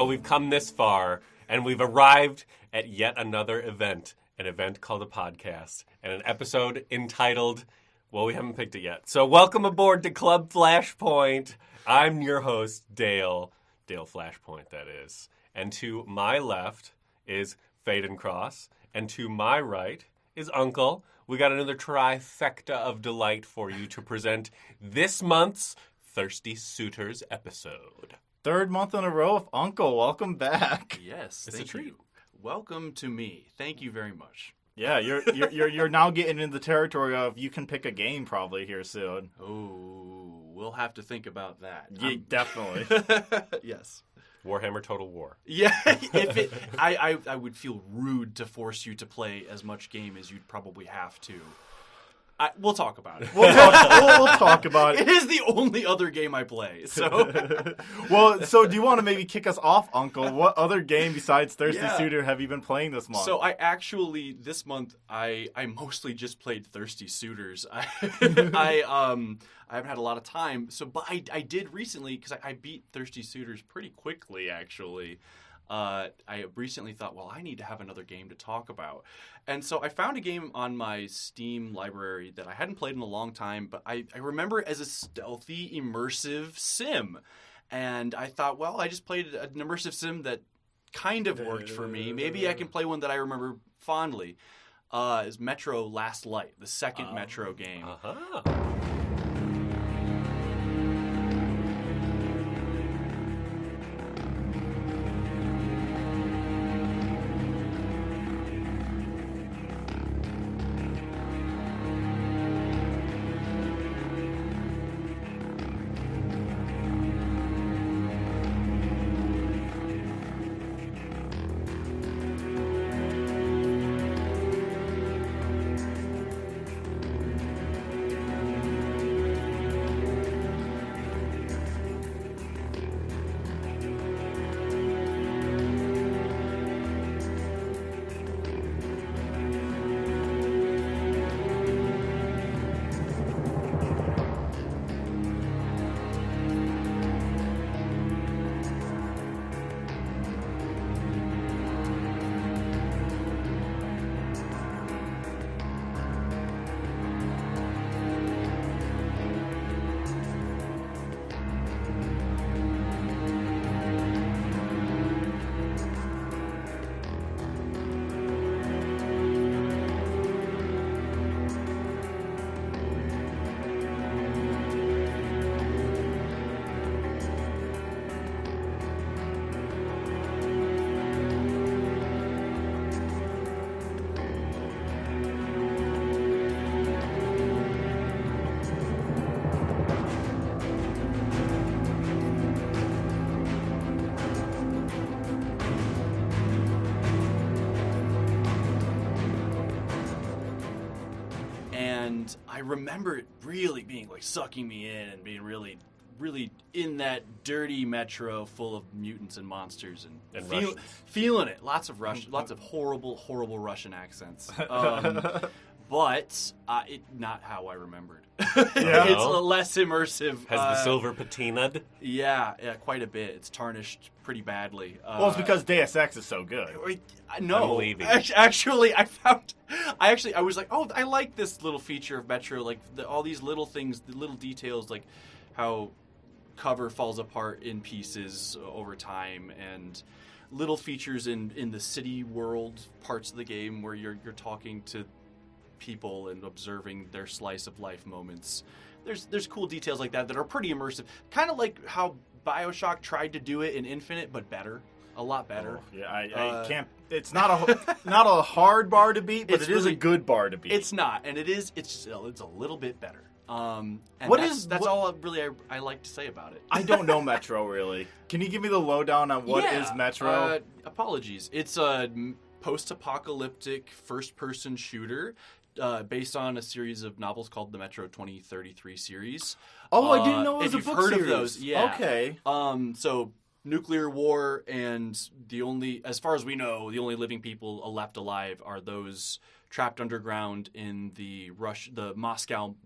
Well, we've come this far, and we've arrived at yet another event, an event called a podcast, and an episode entitled, well, we haven't picked it yet. So welcome aboard to Club Flashpoint. I'm your host, Dale Flashpoint, that is. And to my left is Faden Cross, and to my right is Uncle. We got another trifecta of delight for you to present this month's Thirsty Suitors episode. Third month in a row of Uncle. Welcome back. Yes, It's a thank treat. you. Welcome to me. Thank you very much. Yeah, you're now getting into the territory of you can pick a game probably here soon. Oh, we'll have to think about that. Yeah, definitely. Yes. Warhammer Total War. Yeah, I would feel rude to force you to play as much game as you'd probably have to. We'll talk about it. We'll talk about it. It is the only other game I play, so... So do you want to maybe kick us off, Uncle? What other game besides Thirsty Suitor have you been playing this month? So this month, I mostly just played Thirsty Suitors. I haven't had a lot of time, but I did recently, because I beat Thirsty Suitors pretty quickly, actually. I recently thought, well, I need to have another game to talk about. And so I found a game on my Steam library that I hadn't played in a long time, but I remember it as a stealthy, immersive sim. And I thought, well, I just played an immersive sim that kind of worked for me. Maybe I can play one that I remember fondly. Is Metro Last Light, the second Metro game. Uh-huh. And I remember it really being like sucking me in and being really, really in that dirty metro full of mutants and monsters and feeling it. Lots of horrible, horrible Russian accents. But not how I remembered. It's less immersive. Has the silver patinaed? Yeah, quite a bit. It's tarnished pretty badly. Well, it's because Deus Ex is so good. No, I'm leaving. Actually, I was like, oh, I like this little feature of Metro, like all these little things, the little details, like how cover falls apart in pieces over time, and little features in the city world parts of the game where you're talking to people and observing their slice of life moments. There's cool details like that are pretty immersive, kind of like how BioShock tried to do it in Infinite, but better. A lot better. Oh, yeah, I can't. It's not a hard bar to beat, but it is a good bar to beat. It's not, and it's a little bit better. And that's all I like to say about it. I don't know Metro really. Can you give me the lowdown on what is Metro? Apologies. It's a post-apocalyptic first-person shooter based on a series of novels called the Metro 2033 series. Oh, I didn't know it was a book heard series. Of those, yeah. Okay. So nuclear war, and as far as we know, the only living people left alive are those trapped underground in the Moscow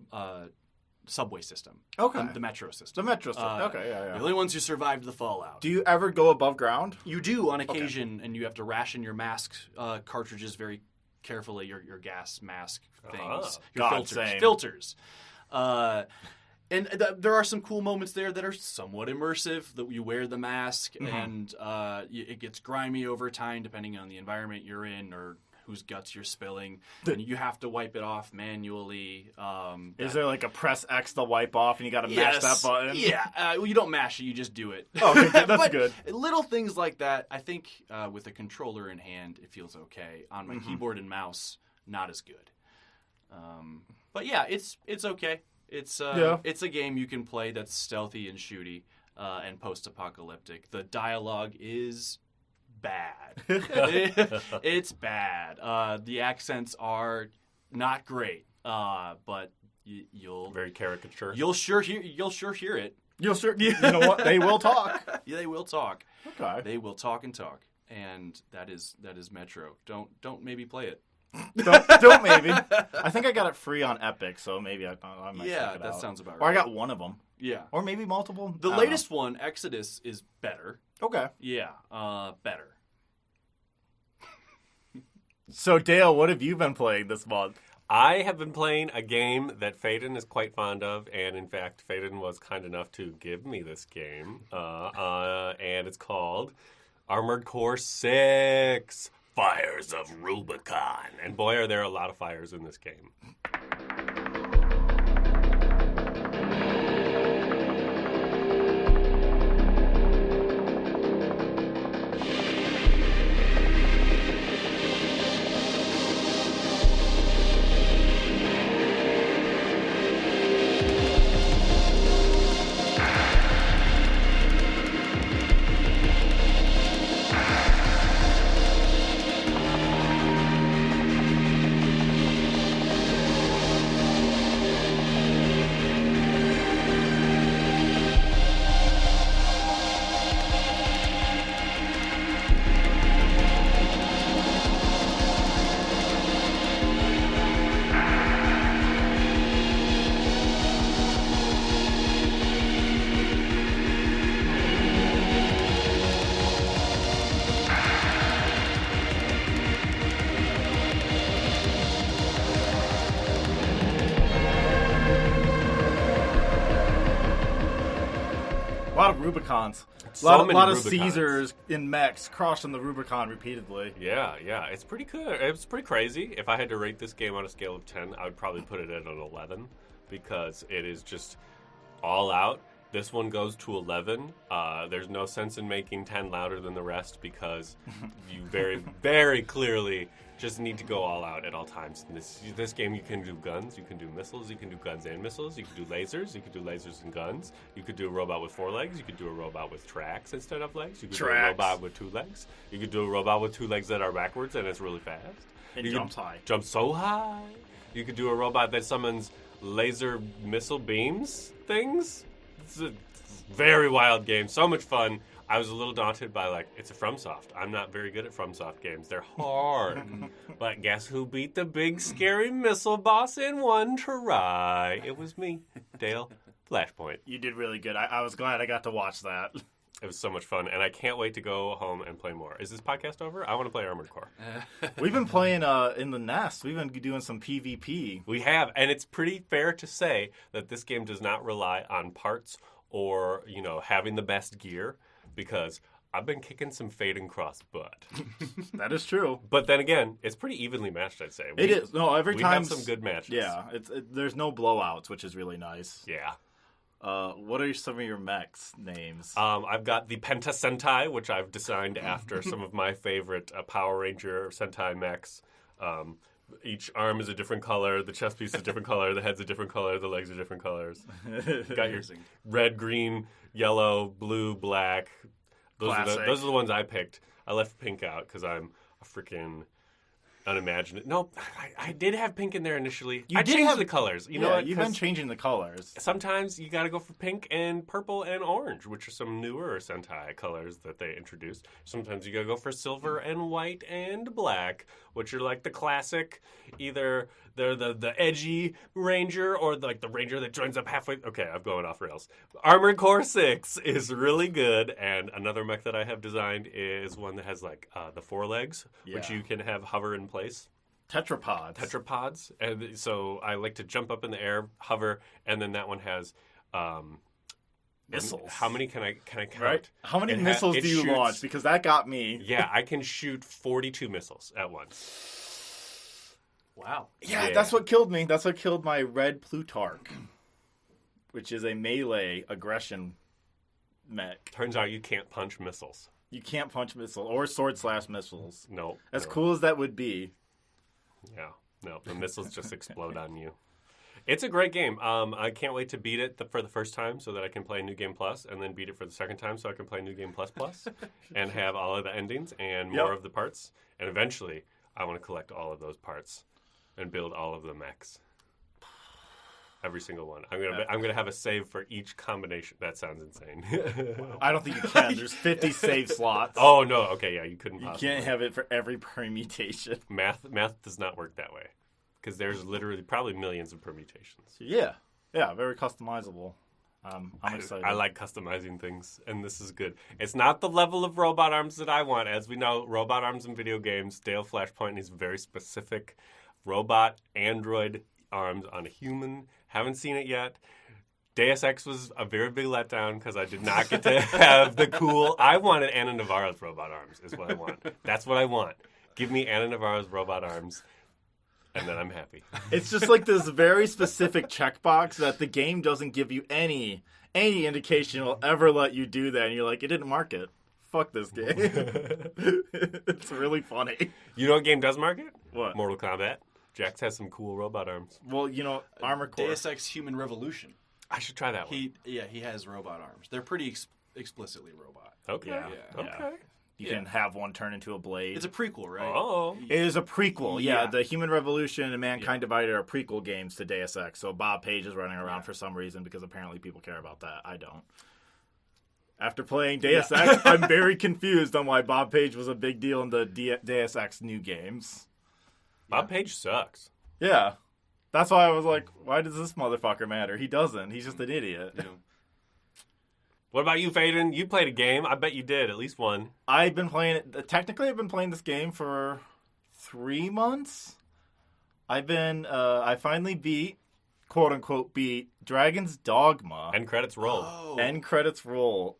subway system. Okay. The metro system. The metro system. Okay, yeah. The only ones who survived the fallout. Do you ever go above ground? You do on occasion, and you have to ration your mask cartridges very carefully. Your gas mask things. Your God, filters. And there are some cool moments there that are somewhat immersive. That you wear the mask, and it gets grimy over time, depending on the environment you're in or whose guts you're spilling, and you have to wipe it off manually. Is there like a press X to wipe off, and you got to mash that button? Yeah, well, you don't mash it; you just do it. Oh, okay, that's good. Little things like that. I think with a controller in hand, it feels okay. On my keyboard and mouse, not as good. But yeah, it's okay. It's a game you can play that's stealthy and shooty and post-apocalyptic. The dialogue is bad. It's bad. The accents are not great, but you'll Very caricature. You'll sure hear it. You know what? They will talk. Yeah, they will talk. Okay. They will talk and talk, and that is Metro. Don't maybe play it. don't maybe. I think I got it free on Epic, so maybe I might check it out. That sounds about right. Or I got one of them. Yeah. Or maybe multiple. The latest one, Exodus, is better. Okay. Yeah, better. So, Dale, what have you been playing this month? I have been playing a game that Faden is quite fond of, and in fact, Faden was kind enough to give me this game, and it's called Armored Core 6. Fires of Rubicon. And boy, are there a lot of fires in this game. A lot of Rubicons. So A lot many of Rubicons. Caesars in mechs crossing the Rubicon repeatedly. Yeah, it's pretty good. It's pretty crazy. If I had to rate this game on a scale of 10, I would probably put it at an 11 because it is just all out. This one goes to 11. There's no sense in making 10 louder than the rest because you very, very clearly just need to go all out at all times. In this game, you can do guns, you can do missiles, you can do guns and missiles, you can do lasers and guns. You could do a robot with 4 legs, you could do a robot with tracks instead of legs, you could do a robot with 2 legs, you could do a robot with 2 legs that are backwards and it's really fast. And you jumps high. Jump so high. You could do a robot that summons laser missile beams things. It's a very wild game, so much fun. I was a little daunted by, it's a FromSoft. I'm not very good at FromSoft games. They're hard. But guess who beat the big, scary missile boss in one try? It was me, Dale Flashpoint. You did really good. I was glad I got to watch that. It was so much fun, and I can't wait to go home and play more. Is this podcast over? I want to play Armored Core. We've been playing in the Nest. We've been doing some PvP. We have, and it's pretty fair to say that this game does not rely on parts or, having the best gear, because I've been kicking some Faden Cross butt. That is true. But then again, it's pretty evenly matched, I'd say. It is. No, every we time. have some good matches. Yeah, there's no blowouts, which is really nice. Yeah. What are some of your mechs names? I've got the Penta Sentai, which I've designed after some of my favorite Power Ranger Sentai mechs. Each arm is a different color, the chest piece is a different color, the head's a different color, the legs are different colors. Got your red, green, yellow, blue, black. Those are the ones I picked. I left pink out because I'm a freaking unimaginative. No, I did have pink in there initially. I changed the colors. You know what? You've been changing the colors. Sometimes you got to go for pink and purple and orange, which are some newer Sentai colors that they introduced. Sometimes you got to go for silver and white and black, which are like the classic, either They're the edgy ranger or like the ranger that joins up halfway. Okay, I'm going off rails. Armored Core 6 is really good, and another mech that I have designed is one that has like the forelegs, which you can have hover in place. Tetrapods. And so I like to jump up in the air, hover, and then that one has missiles. How many can I count? Right? How many missiles do you launch? Because that got me. Yeah, I can shoot 42 missiles at once. Wow. Yeah, that's what killed me. That's what killed my red Plutarch, which is a melee aggression mech. Turns out you can't punch missiles. You can't punch missiles or sword/missiles. No. As cool as that would be. Yeah. No, the missiles just explode on you. It's a great game. I can't wait to beat it for the first time so that I can play New Game Plus, and then beat it for the second time so I can play New Game Plus and have all of the endings and more of the parts. And eventually, I want to collect all of those parts and build all of the mechs. Every single one. I'm gonna have a save for each combination. That sounds insane. Wow. I don't think you can. There's 50 save slots. Oh no. Okay, yeah, you couldn't. You can't have it for every permutation. Math does not work that way because there's literally probably millions of permutations. Yeah, very customizable. I'm excited. I like customizing things, and this is good. It's not the level of robot arms that I want. As we know, robot arms in video games, Dale Flashpoint needs very specific robot android arms on a human. Haven't seen it yet. Deus Ex was a very big letdown because I did not get to have the cool... I wanted Anna Navarro's robot arms is what I want. That's what I want. Give me Anna Navarro's robot arms, and then I'm happy. It's just like this very specific checkbox that the game doesn't give you any indication it'll ever let you do that. And you're like, it didn't mark it. Fuck this game. It's really funny. You know what game does mark it? What? Mortal Kombat. Jax has some cool robot arms. Well, Armored Core. Deus Ex Human Revolution. I should try that one. He has robot arms. They're pretty explicitly robot. Okay. Yeah. Okay. You can have one turn into a blade. It's a prequel, right? Oh. It is a prequel. Yeah, Yeah. the Human Revolution and Mankind Divided are prequel games to Deus Ex. So Bob Page is running around for some reason because apparently people care about that. I don't. After playing Deus Ex, I'm very confused on why Bob Page was a big deal in the Deus Ex new games. Bob Page sucks. Yeah. That's why I was like, why does this motherfucker matter? He doesn't. He's just an idiot. Yeah. What about you, Faden? You played a game. I bet you did, at least one. I've been playing it. Technically, I've been playing this game for 3 months. I finally beat, quote unquote, Dragon's Dogma. End credits roll. Oh. End credits roll.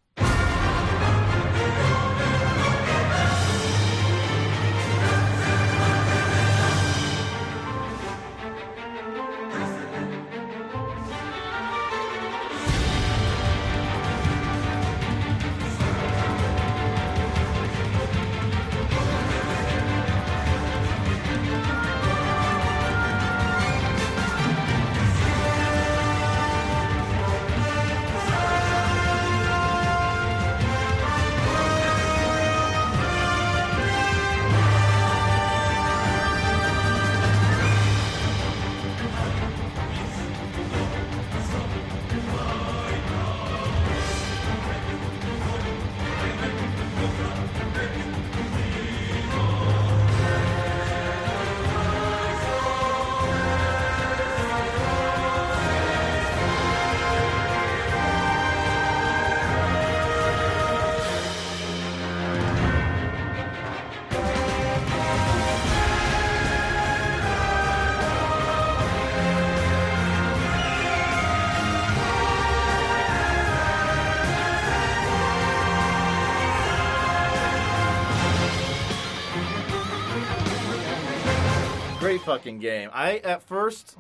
Great fucking game. At first,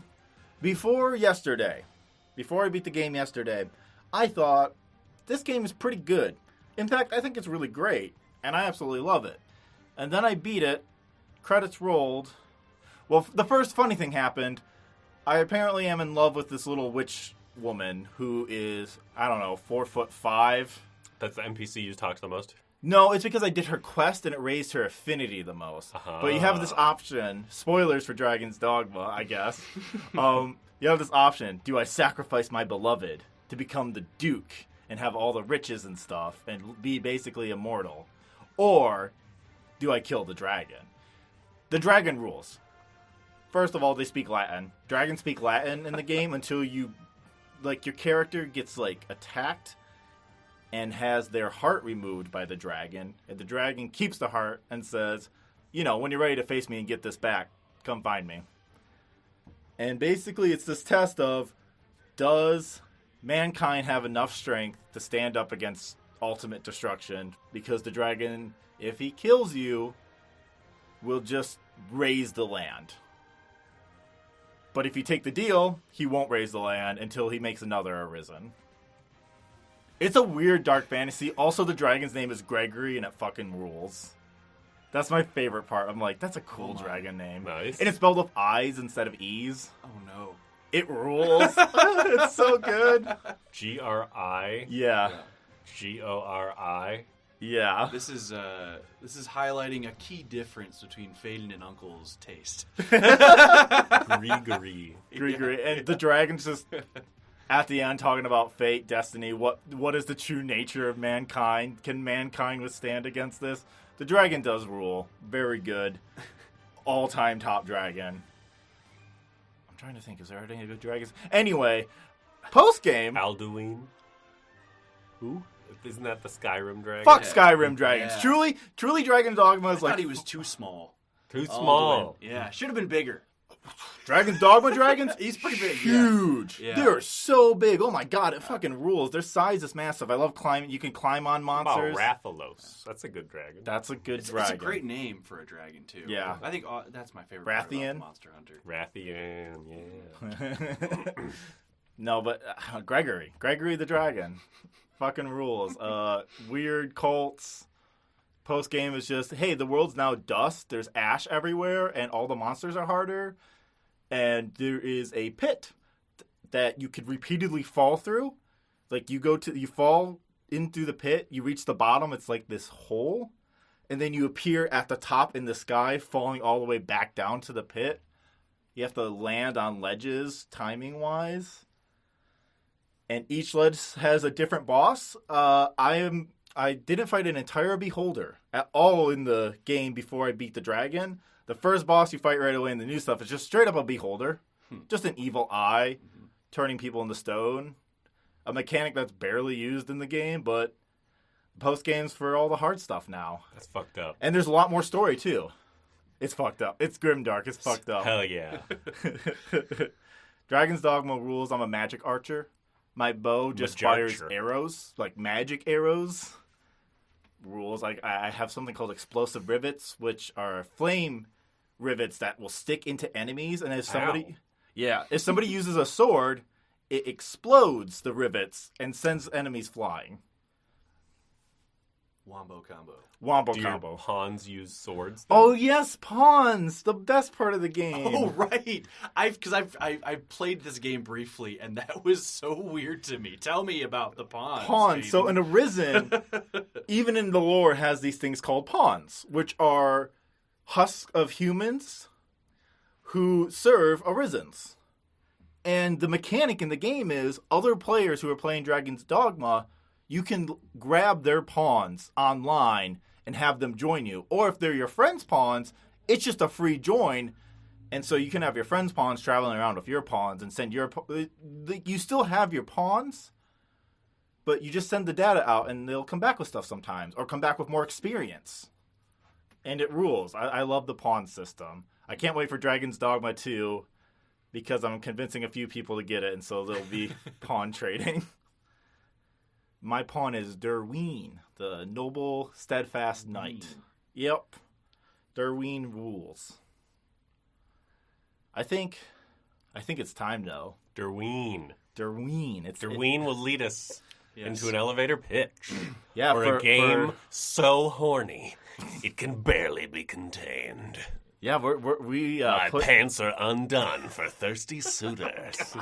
before I beat the game yesterday, I thought, this game is pretty good. In fact, I think it's really great, and I absolutely love it. And then I beat it, credits rolled. Well, the first funny thing happened. I apparently am in love with this little witch woman who is, 4'5". That's the NPC you talk to the most? No, it's because I did her quest and it raised her affinity the most. But you have this option. Spoilers for Dragon's Dogma, I guess. You have this option. Do I sacrifice my beloved to become the Duke and have all the riches and stuff and be basically immortal? Or do I kill the dragon? The dragon rules. First of all, they speak Latin. Dragons speak Latin in the game until your character gets, attacked and has their heart removed by the dragon. And the dragon keeps the heart and says, when you're ready to face me and get this back, come find me. And basically, it's this test of, does mankind have enough strength to stand up against ultimate destruction? Because the dragon, if he kills you, will just raise the land. But if you take the deal, he won't raise the land until he makes another Arisen. It's a weird dark fantasy. Also, the dragon's name is Gregory, and it fucking rules. That's my favorite part. I'm like, that's a cool dragon name. Nice. And it's spelled with I's instead of E's. Oh, no. It rules. It's so good. G-R-I. Yeah. G-O-R-I. Yeah. This is highlighting a key difference between Faden and Uncle's taste. Gregory. Gregory. And the dragon's just at the end talking about fate, destiny. What is the true nature of mankind? Can mankind withstand against this? The dragon does rule. Very good. All-time top dragon. I'm trying to think. Is there any good dragons? Anyway, post-game. Alduin. Who? Isn't that the Skyrim dragon? Fuck Skyrim dragons. Yeah. Truly Dragon Dogma is I thought he was too small. Too small. Yeah, should have been bigger. Dragon's Dogma dragons? He's pretty big. Huge. Yeah. They're so big. Oh my god, it fucking rules. Their size is massive. I love climbing. You can climb on What monsters. about Rathalos? That's a good dragon. That's a good It's dragon. a great name for a dragon, too. Yeah. I think that's my favorite part Rathian? about Monster Hunter. Rathian, yeah. No, but Gregory the dragon. Fucking rules. Weird cults. Post game is just, hey, the world's now dust. There's ash everywhere, and all the monsters are harder. And there is a pit that you could repeatedly fall through. Like you fall in through the pit, you reach the bottom, it's like this hole, and then you appear at the top in the sky, falling all the way back down to the pit. You have to land on ledges, timing wise. And each ledge has a different boss. I didn't fight an entire beholder at all in the game before I beat the dragon. The first boss you fight right away in the new stuff is just straight up a beholder. Just an evil eye, turning people into stone. A mechanic that's barely used in the game, but post games for all the hard stuff now. That's fucked up. And there's a lot more story too. It's fucked up. It's grimdark. It's fucked up. Hell yeah. Dragon's Dogma rules. I'm a magic archer. My bow just fires Majarcher. arrows, like magic arrows. Rules. Like I have something called explosive rivets, which are flame rivets that will stick into enemies. And if somebody uses a sword, it explodes the rivets and sends enemies flying. Wombo combo. Wombo Do combo. your pawns use swords? then? Oh yes, pawns, the best part of the game. Oh right, I've played this game briefly, and that was so weird to me. Tell me about the pawns. Pawns. So Faden. an Arisen, even in the lore, has these things called pawns, which are husks of humans who serve Arisens. And the mechanic in the game is other players who are playing Dragon's Dogma, you can grab their pawns online and have them join you. Or if they're your friend's pawns, it's just a free join. And so you can have your friend's pawns traveling around with your pawns and send your... You still have your pawns, but you just send the data out and they'll come back with stuff sometimes. Or come back with more experience. And it rules. I love the pawn system. I can't wait for Dragon's Dogma 2 because I'm convincing a few people to get it, and so there'll be pawn trading. My pawn is Derween, the noble, steadfast knight. Yep. Derween rules. I think it's time, though. Derween. Derween Will lead us Yes. into an elevator pitch. Yeah, for a game so horny, it can barely be contained. Yeah, we My pants are undone for thirsty suitors.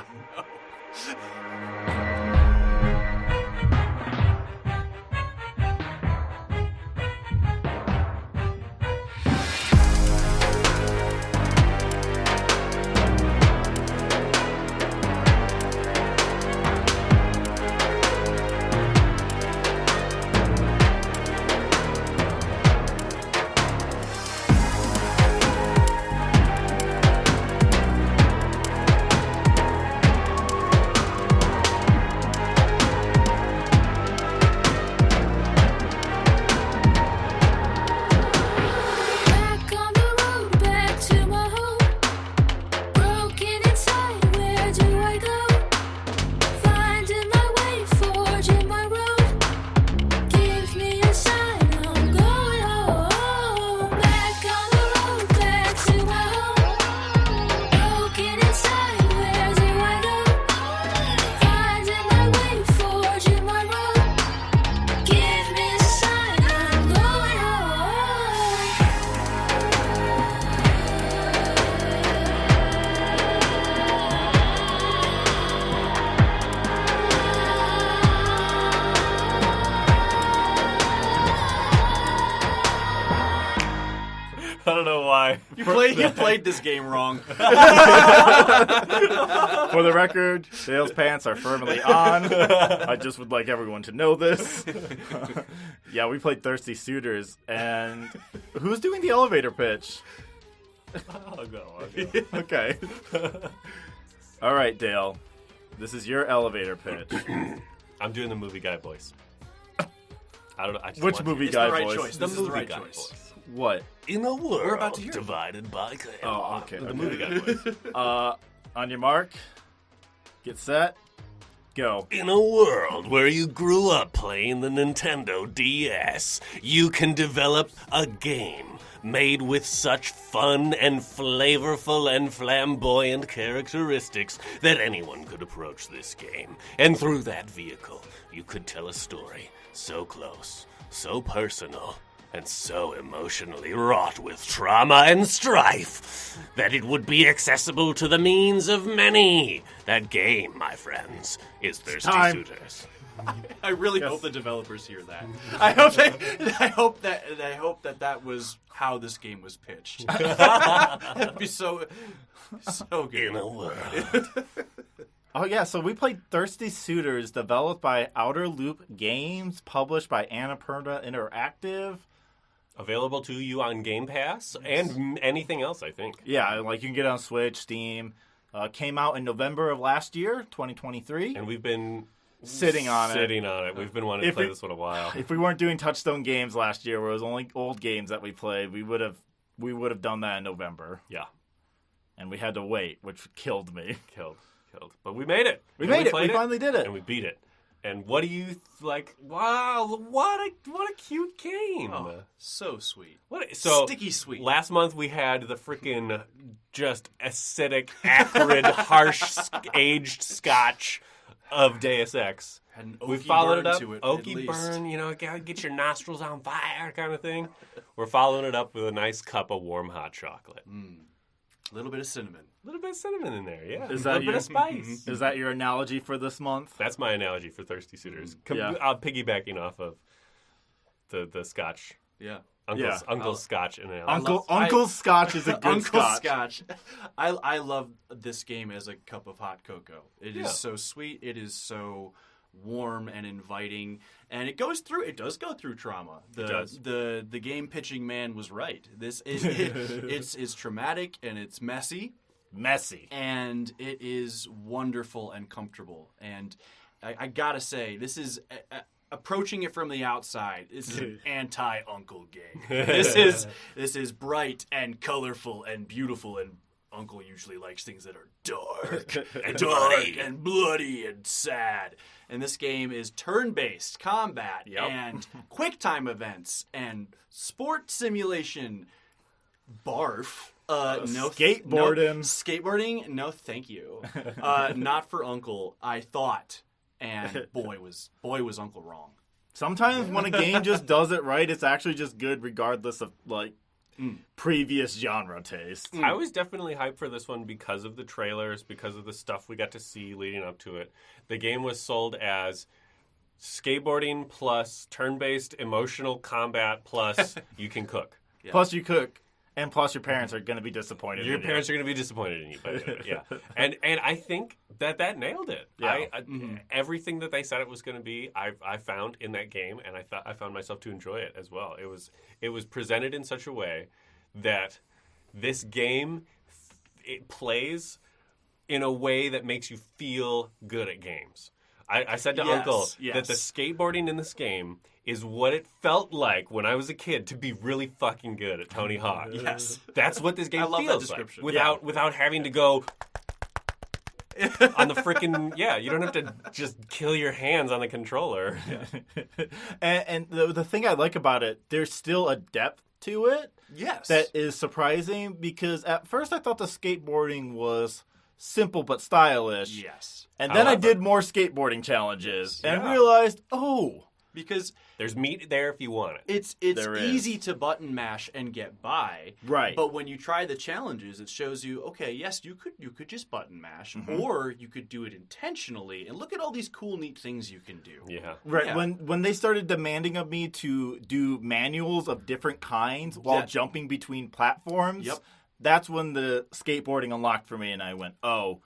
why. You played this game wrong. For the record, Dale's pants are firmly on. I just would like everyone to know this. Yeah, we played Thirsty Suitors, and who's doing the elevator pitch? I'll go. Okay. All right, Dale. This is your elevator pitch. I'm doing the movie guy voice. I don't know. I just Which want to. movie It's guy the right voice? choice. The This is movie the right guy choice. voice. What? In a world We're about to hear it. divided by chaos. Oh, okay. The okay. movie guy voice. On your mark, get set, go. In a world where you grew up playing the Nintendo DS, you can develop a game made with such fun and flavorful and flamboyant characteristics that anyone could approach this game. And through that vehicle, you could tell a story so close, so personal, and so emotionally wrought with trauma and strife that it would be accessible to the means of many. That game, my friends, is Thirsty Time. Suitors. I really hope the developers hear that. I hope that was how this game was pitched. That'd be so good. In a world. Oh, yeah, so we played Thirsty Suitors, developed by Outer Loop Games, published by Annapurna Interactive. Available to you on Game Pass and anything else, I think. Yeah, like you can get it on Switch, Steam. Came out in November of last year, 2023. And we've been Sitting on it. We've been wanting to If play we- this one a while. If we weren't doing Touchstone games last year, where it was only old games that we played, we would have done that in November. Yeah, And we had to wait, which killed me. killed. But we made it. We And made it. played We finally did it. And we beat it. And what do you like? Wow, what a cute game. Oh, so sweet. Sticky sweet. Last month we had the freaking just acidic, acrid, harsh, aged Scotch of Deus Ex. Had an We oaky followed it burn up, to it, at oaky least. burn, gotta get your nostrils on fire kind of thing. We're following it up with a nice cup of warm hot chocolate. A little bit of cinnamon. A little bit of cinnamon in there, yeah. Is a that little bit of spice. Is that your analogy for this month? That's my analogy for Thirsty Suitors. Yeah. Piggybacking off of the Scotch. Yeah. Uncle's Scotch analogy. Uncle Scotch is a good Uncle Scotch. I love this game as a cup of hot cocoa. It is Yeah. so sweet. It is so warm and inviting, and it does go through trauma. It does. The game pitching man was right. It's traumatic and it's messy. Messy. And it is wonderful and comfortable. And I gotta say, this is approaching it from the outside. This is an anti-Uncle game. This is bright and colorful and beautiful, and Uncle usually likes things that are dark and bloody and sad. And this game is turn-based combat and quick-time events and sport simulation. Barf. No skateboarding. Skateboarding? No, thank you. Not for Uncle, I thought. And boy was Uncle wrong. Sometimes when a game just does it right, it's actually just good regardless of, previous genre taste. I was definitely hyped for this one because of the trailers, because of the stuff we got to see leading up to it. The game was sold as skateboarding plus turn-based emotional combat plus you can cook. Yeah. Plus you cook. And plus your parents are going to be disappointed Your in you. parents are going to be disappointed in you. By doing it, yeah. And I think that nailed it. Yeah. Everything that they said it was going to be, I found in that game, and I found myself to enjoy it as well. It was presented in such a way that this game it plays in a way that makes you feel good at games. I said to Uncle that the skateboarding in this game is what it felt like when I was a kid to be really fucking good at Tony Hawk. Yes. That's what this game I love that feels description. like. Without having to go on the freaking you don't have to just kill your hands on the controller. And the thing I like about it, there's still a depth to it. Yes. That is surprising because at first I thought the skateboarding was simple but stylish. Yes. And then I However- did more skateboarding challenges and Yeah. realized, because There's meat there if you want it. it's There is. easy to button mash and get by. Right. But when you try the challenges, it shows you, okay, yes, you could just button mash, or you could do it intentionally. And look at all these cool, neat things you can do. Yeah. Right. Yeah. When they started demanding of me to do manuals of different kinds while Yeah. jumping between platforms, Yep. that's when the skateboarding unlocked for me, and I went, "Oh,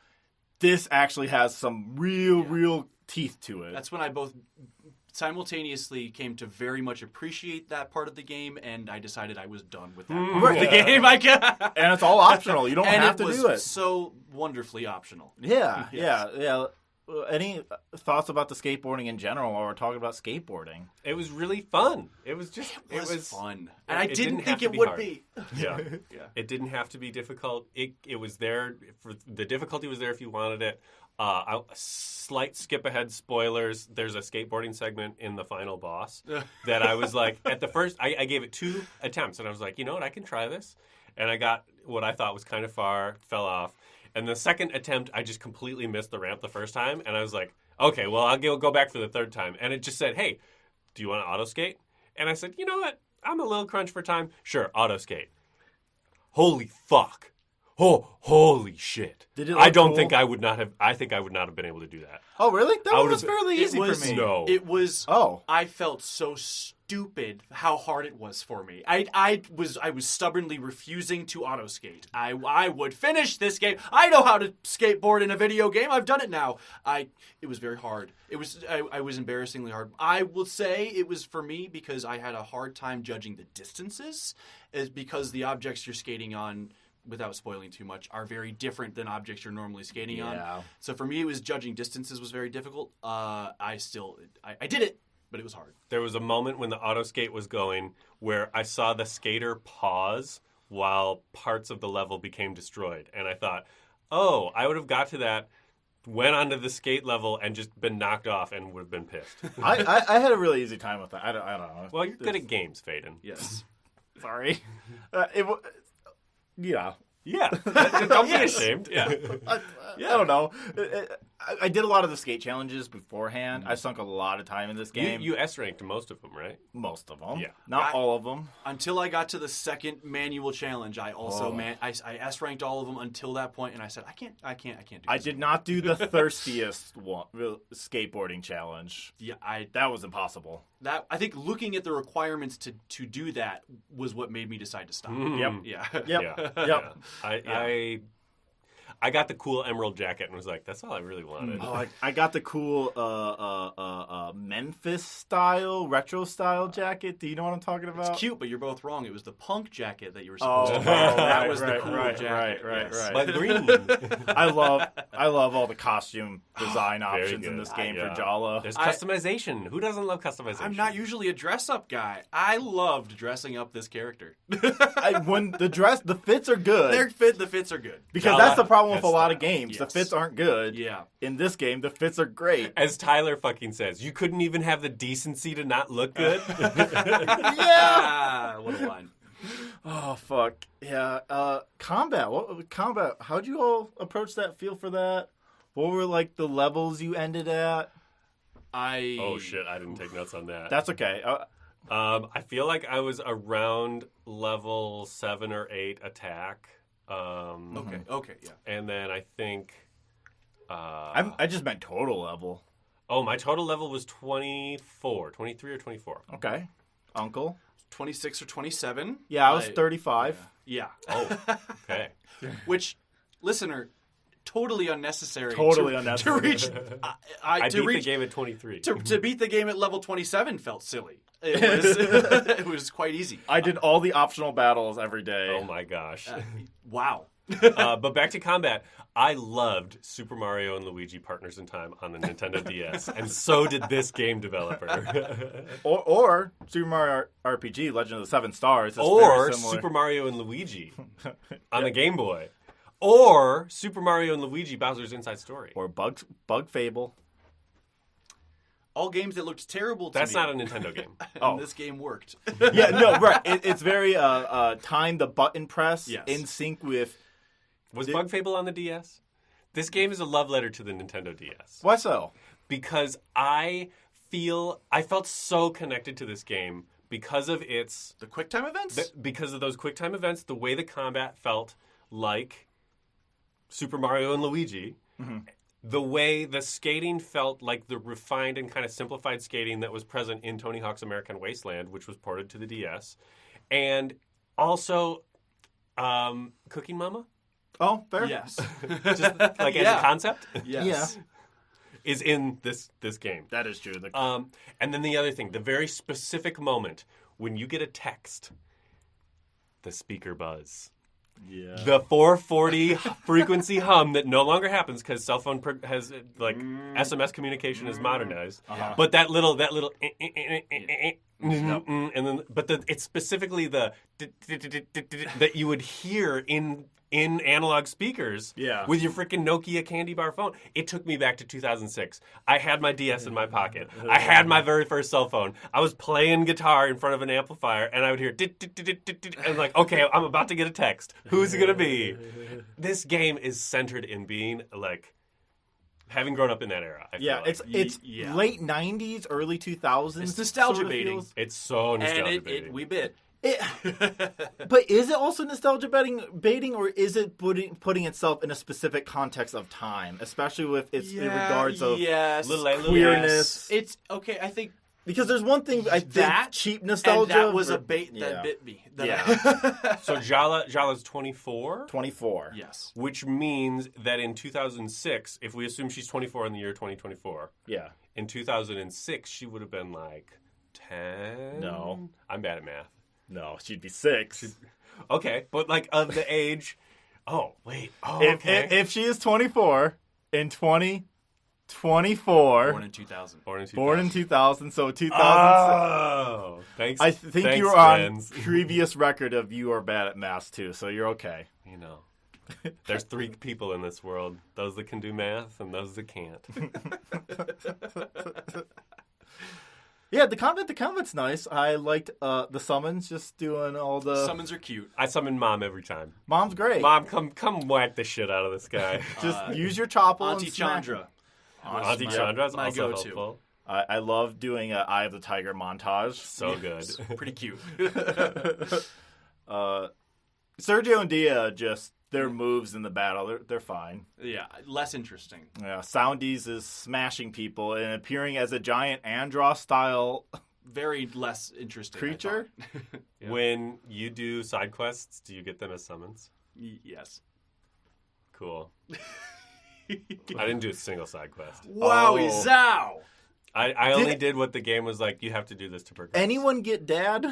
this actually has some real teeth to it." That's when I both simultaneously came to very much appreciate that part of the game, and I decided I was done with that part of the game. And it's all optional. You don't and have it to was do it. so wonderfully optional. Yeah, Yes. yeah. Any thoughts about the skateboarding in general, while we're talking about skateboarding? It was really fun. It was It was fun, it- and I it didn't didn't think have to it be would hard. be. Yeah. Yeah. It didn't have to be difficult. It was there for the difficulty was there if you wanted it. A slight skip ahead spoilers. There's a skateboarding segment in the final boss that I was like, at the first, I gave it 2 attempts, and I was like, you know what, I can try this. And I got what I thought was kind of far, fell off. And the second attempt, I just completely missed the ramp the first time, and I was like, okay, well, I'll go back for the third time. And it just said, hey, do you want to auto skate? And I said, you know what, I'm a little crunch for time. Sure, auto skate. Holy fuck. Oh, holy shit. Did it I look don't cool? think I would not have, I think I would not have been able to do that. Oh, really? That I one would've was been- fairly It easy was for me. No. It was. Oh. I felt so stupid how hard it was for me. I was stubbornly refusing to auto skate. I would finish this game. I know how to skateboard in a video game. I've done it now. It was very hard. I was embarrassingly hard. I will say it was for me because I had a hard time judging the distances, is because the objects you're skating on, without spoiling too much, are very different than objects you're normally skating Yeah. on. So for me, it was judging distances was very difficult. I did it, but it was hard. There was a moment when the auto skate was going where I saw the skater pause while parts of the level became destroyed. And I thought, oh, I would have got to that, went onto the skate level, and just been knocked off and would have been pissed. I had a really easy time with that. I don't know. Well, you're good at games, Faden. Yes. Sorry. Yeah. Yeah. Don't be ashamed. Yeah. I don't know. I did a lot of the skate challenges beforehand. I sunk a lot of time in this game. You S-ranked most of them, right? Most of them. Yeah. Not all of them. Until I got to the second manual challenge, I also I S-ranked all of them until that point, and I said, I can't do this. I did not do the thirstiest one, skateboarding challenge. Yeah, That was impossible. I think looking at the requirements to do that was what made me decide to stop. Yep. Yeah. Yep. Yeah. Yep. I got the cool emerald jacket and was like, that's all I really wanted. Oh, I got the cool Memphis style, retro style jacket. Do you know what I'm talking about? It's cute, but you're both wrong. It was the punk jacket that you were Oh, supposed to wear. That was the right, cool right, jacket. right. Yes. But green. I love all the costume design Very options in good. this game Yeah. for Jala. There's customization. Who doesn't love customization? I'm not usually a dress-up guy. I loved dressing up this character. When the fits are good. The fits are good. Because Jala that's the problem with a has lot of style. games. The Yes. fits aren't good. Yeah. In this game, the fits are great. As Tyler fucking says, you couldn't even have the decency to not look good. Ah, what a line. Oh fuck yeah! Combat. Combat? How'd you all approach that? Feel for that? What were like the levels you ended at? Oh shit, I didn't take notes on that. That's okay. I feel like I was around level 7 or 8 attack. Okay, yeah. And then I think... I just meant total level. Oh, my total level was 24. 23 or 24. Okay, Uncle. 26 or 27. Yeah, I was 35. Yeah. Oh, okay. Which, listener, totally unnecessary. Totally to unnecessary. reach. I to beat reach, the game at 23. to beat the game at level 27 felt silly. It was quite easy. I did all the optional battles every day. Oh my gosh. Wow. But back to combat. I loved Super Mario and Luigi Partners in Time on the Nintendo DS, and so did this game developer. Or Super Mario RPG: Legend of the Seven Stars. It's Or very similar. Super Mario and Luigi on the Game Boy. Or Super Mario and Luigi Bowser's Inside Story. Or Bug Fable. All games that looked terrible to That's me. not a Nintendo game. And this game worked. Yeah, no, right. It's very timed the button press Yes. in sync with. Was Bug Fable on the DS? This game is a love letter to the Nintendo DS. Why so? Because I felt so connected to this game because of its The QuickTime events? because of those QuickTime events, the way the combat felt like Super Mario and Luigi, the way the skating felt like the refined and kind of simplified skating that was present in Tony Hawk's American Wasteland, which was ported to the DS, and also Cooking Mama, Oh, fair. Yes. just like as a concept, Yes. is in this game. That is true. And then the other thing, the very specific moment when you get a text, the speaker buzz. Yeah. The 440 frequency hum that no longer happens because cell phone has SMS communication is modernized. But that little and then it's specifically the that you would hear in analog speakers with your freaking Nokia candy bar phone. It took me back to 2006. I had my DS in my pocket. I had my very first cell phone. I was playing guitar in front of an amplifier, and I would hear and like, okay, I'm about to get a text. Who's it gonna be? This game is centered in being like having grown up in that era. I feel like. It's late 90s, early 2000s. It's nostalgia sort of baiting. feels. It's so nostalgia And baiting. we bit. But is it also nostalgia baiting, or is it putting itself in a specific context of time, especially with its in regards of queerness? It's okay. I think Because there's one thing I think that cheap nostalgia. and that was a bait that bit me. So Jala's 24? 24. Yes. Which means that in 2006, if we assume she's 24 in the year 2024, Yeah. in 2006 she would have been like 10? No. I'm bad at math. No, she'd be 6. Okay, but like of the age... Oh, wait. Oh, okay. If she is 24 in 2024... Born in 2000. Born in 2000, so 2006. Oh, thanks. I think thanks, you were on friends. previous record of you are bad at math too, so you're okay. You know, there's 3 people in this world: those that can do math and those that can't. Yeah, the combat's nice. I liked the summons, just doing all the... Summons are cute. I summon Mom every time. Mom's great. Mom, come whack the shit out of this guy. Just use your chopple Auntie and smack Chandra. him. Auntie Chandra's my also go-to. helpful. I love doing an Eye of the Tiger montage. So good. Pretty cute. Sergio and Dia, just their moves in the battle, they're fine. Yeah, less interesting. Yeah, Soundies is smashing people and appearing as a giant Andross-style Very less interesting. creature. Yeah. When you do side quests, do you get them as summons? Yes. Cool. I didn't do a single side quest. Wowie Oh. zow! I only did what the game was like, you have to do this to progress. Anyone get Dad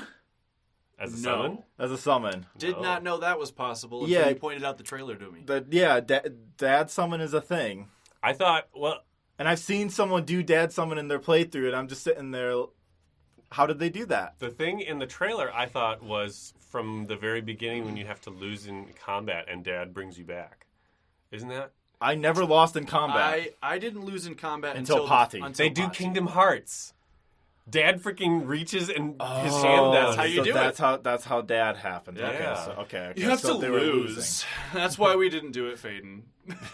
As a No. summon? as a summon? Did No. not know that was possible until Yeah. you pointed out the trailer to me. Dad summon is a thing. I thought, well, And I've seen someone do Dad summon in their playthrough, and I'm just sitting there, how did they do that? the thing in the trailer I thought was from the very beginning when you have to lose in combat and Dad brings you back. Isn't that? I never lost in combat. I didn't lose in combat Until until Pati. until They do Pati. Kingdom Hearts. Dad freaking reaches and his hand down. That's how you so do that's it. That's how Dad happened. Yeah. Okay. You have so to they were lose. losing. That's why we didn't do it, Faden.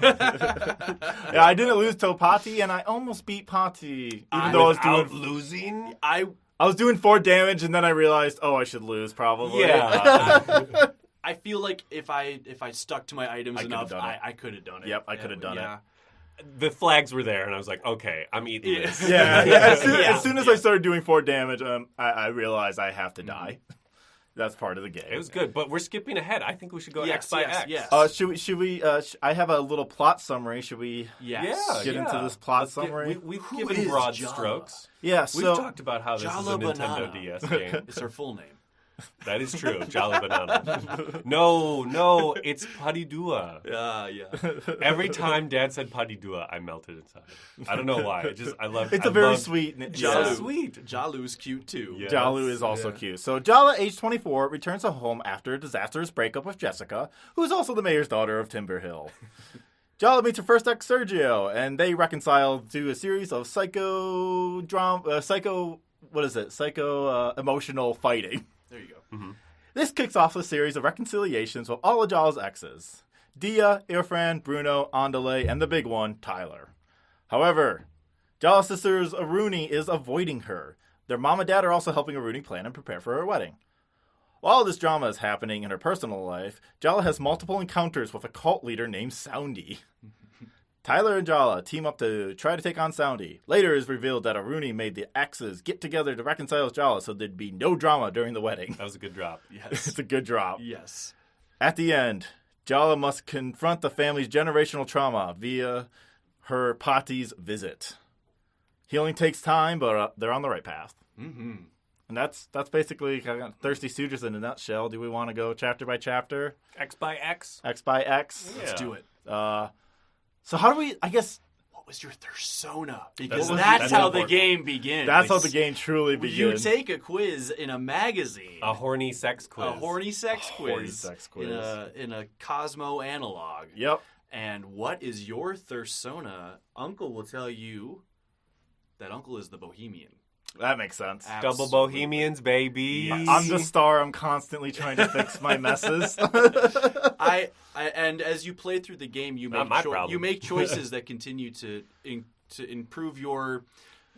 Yeah, I didn't lose till Pati, and I almost beat Pati, even though I was Without doing losing? I I was doing 4 damage, and then I realized, oh, I should lose probably. Yeah. I feel like if I stuck to my items I could've enough, done it. I could have done it. Yep, I could have done yeah. it. The flags were there, and I was like, okay, I'm eating this. Yeah. As soon as Yeah. I started doing 4 damage, I realized I have to die. That's part of the game. It was good, but we're skipping ahead. I think we should go X by X. yes. Should we? I have a little plot summary. Should we? Yes. Yeah, Get into this plot summary? We've Who given is broad Jala? strokes. Yeah. We've So talked about how this is a Jala Nintendo Banana. DS game. It's her full name. That is true. Jolly Banana. No, it's Padidua. Yeah. Every time Dad said Padidua, I melted inside. I don't know why. I love. it's I a very love- sweet. It's Jalu. so sweet. Jalu's cute too. Yeah. Jalu is also cute. So Jala, age 24, returns home after a disastrous breakup with Jessica, who is also the mayor's daughter of Timber Hill. Jala meets her first ex, Sergio, and they reconcile to a series of emotional fighting. There you go. This kicks off a series of reconciliations with all of Jala's exes. Dia, Irfan, Bruno, Andale, and the big one, Tyler. However, Jala's sister's Aruni is avoiding her. Their mom and dad are also helping Aruni plan and prepare for her wedding. While this drama is happening in her personal life, Jala has multiple encounters with a cult leader named Soundy. Tyler and Jala team up to try to take on Soundy. Later it is revealed that Aruni made the exes get together to reconcile Jala so there'd be no drama during the wedding. That was a good drop. Yes. It's a good drop. Yes. At the end, Jala must confront the family's generational trauma via her Pati's visit. Healing takes time, but they're on the right path. Mm-hmm. And that's basically Thirsty Suitors in a nutshell. Do we want to go chapter by chapter? X by X? X by X? Yeah. Let's do it. So how do we, I guess... What was your Thursona? Because That's that's how the important. game begins. That's how the game truly begins. You take a quiz in a magazine. A horny sex quiz. A horny sex quiz. Horny sex quiz. In a Cosmo analog. Yep. And what is your Thursona? Uncle will tell you that Uncle is the Bohemian. That makes sense. Double Absolutely. Bohemians, baby. I'm the star. I'm constantly trying to fix my messes. And as you play through the game, you Not make my problem. you make choices that continue to improve your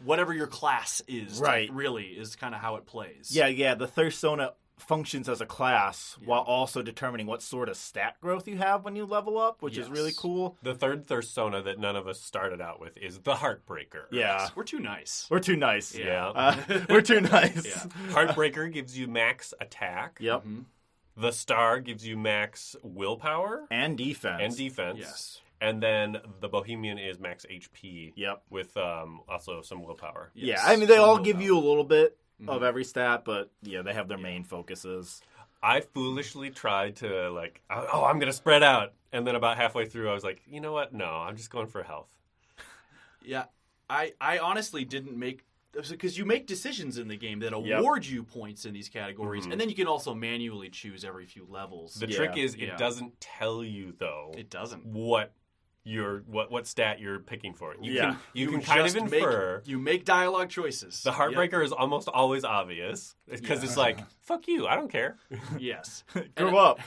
whatever your class is. Right. Really is kind of how it plays. Yeah. The Thursona functions as a class while also determining what sort of stat growth you have when you level up, which is really Yes. cool. The third Thursona that none of us started out with is the Heartbreaker. Yeah. We're too nice. We're too nice. Yeah. We're too nice. Yeah. Heartbreaker gives you max attack. Yep. Mhm. The Star gives you max willpower And defense. and defense. Yes. And then the Bohemian is max HP. Yep. With also some willpower. Yes. Yeah, I mean, they all Some give willpower. you a little bit of every stat, but yeah, they have their main focuses. I foolishly tried to I'm going to spread out. And then about halfway through, I was like, you know what? No, I'm just going for health. Yeah. I honestly didn't make... Because you make decisions in the game that award you points in these categories, and then you can also manually choose every few levels. The Yeah. trick is it Yeah. doesn't tell you, though, It doesn't. what stat you're picking for. You can kind just of infer. You make dialogue choices. The Heartbreaker is almost always obvious because it's like, fuck you, I don't care. Yep. Yes. Grow up.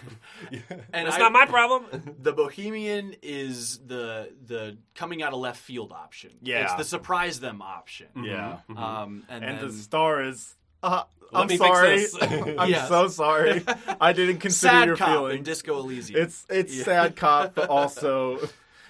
And It's not my problem. The Bohemian is the coming out of left field option. Yeah. It's the surprise them option. Yeah. And And then, the star is... Let I'm me sorry. fix this. I'm Yes. so sorry. I didn't consider Sad your Cop in feelings. Disco Elysium. It's Yeah. sad cop, but also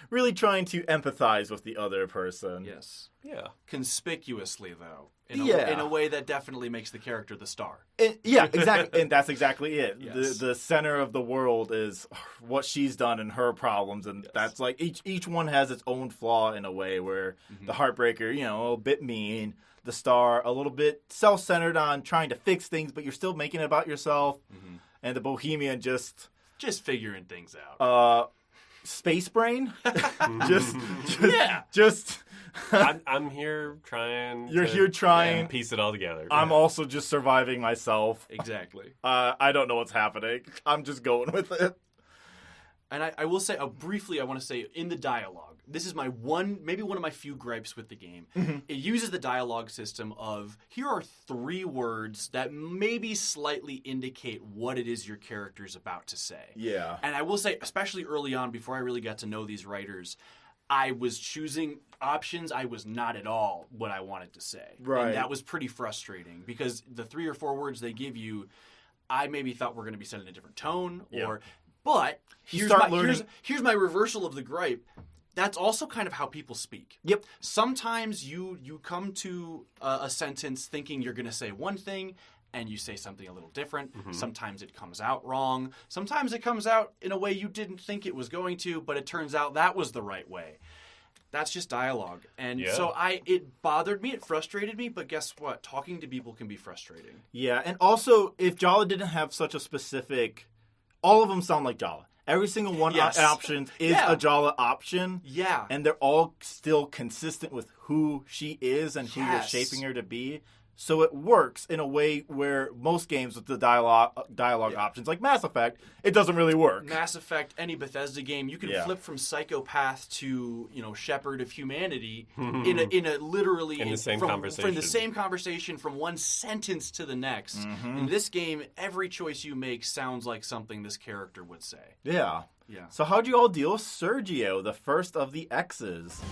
really trying to empathize with the other person. Yes. Yeah. Conspicuously, though. Yeah. In a way that definitely makes the character the star. Yeah, exactly. And that's exactly it. Yes. The center of the world is what she's done and her problems. And that's like each one has its own flaw in a way where the Heartbreaker, a bit mean. The Star, a little bit self-centered on trying to fix things, but you're still making it about yourself. And the Bohemian just figuring things out. space brain. just Yeah. Just I'm here trying. You're to here trying. piece it all together. I'm also just surviving myself. Exactly. I don't know what's happening. I'm just going with it. And I will say, briefly, I want to say, in the dialogue, this is maybe one of my few gripes with the game. It uses the dialogue system of, here are 3 words that maybe slightly indicate what it is your character's about to say. Yeah. And I will say, especially early on, before I really got to know these writers, I was choosing options I was not at all what I wanted to say. Right. And that was pretty frustrating, because the 3 or 4 words they give you, I maybe thought were going to be said in a different tone, or... But here's my reversal of the gripe. That's also kind of how people speak. Yep. Sometimes you come to a sentence thinking you're going to say one thing, and you say something a little different. Sometimes it comes out wrong. Sometimes it comes out in a way you didn't think it was going to, but it turns out that was the right way. That's just dialogue. And so it bothered me, it frustrated me, but guess what? Talking to people can be frustrating. Yeah, and also, if Jala didn't have such a specific... All of them sound like Jala. Every single one option is a Jala option. Yeah. And they're all still consistent with who she is and who you're shaping her to be. So it works in a way where most games with the dialogue options, like Mass Effect, it doesn't really work. Mass Effect, any Bethesda game, you can flip from psychopath to shepherd of humanity in a literally in the same conversation. From the same conversation from one sentence to the next. In this game, every choice you make sounds like something this character would say. Yeah. Yeah. So how'd you all deal with Sergio, the first of the exes?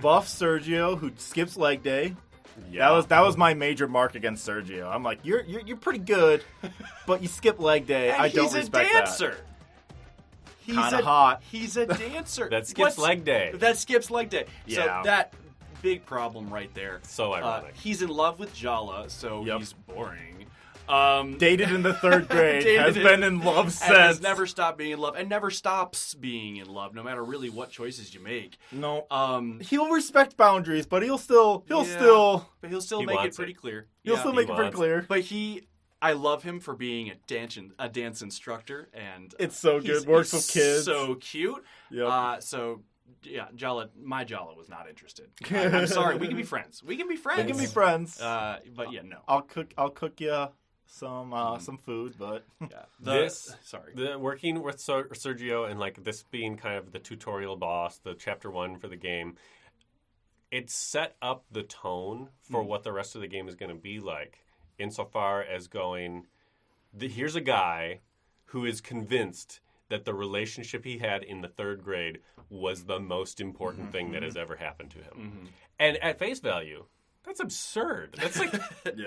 buff Sergio, who skips leg day. Yeah. That was my major mark against Sergio. I'm like, you're pretty good, but you skip leg day. And I don't he's respect a dancer. He's kind of hot. He's a dancer. That skips leg day. That skips leg day. Yeah. So that big problem right there. So ironic. He's in love with Jala, so Yep. he's boring. Dated in the 3rd grade, has been in love and since. has never stopped being in love, and never stops being in love, no matter really what choices you make. No. Um, He'll respect boundaries, but he'll still but he'll still He make it wants pretty it. clear. he'll Yeah. still make it pretty wants- clear. But I love him for being a dance instructor, and It's so good. Works with kids. So cute. Yep. Yeah, my Jala was not interested. I'm sorry. We can be friends. We can be friends. We can be friends. But yeah, no. I'll cook you some food, but Yeah. Sorry. The working with Sergio and like this being kind of the tutorial boss, the chapter 1 for the game, it set up the tone for what the rest of the game is going to be like. Insofar as going, here's a guy who is convinced that the relationship he had in the 3rd grade was the most important thing that has ever happened to him. And at face value, that's absurd. That's like,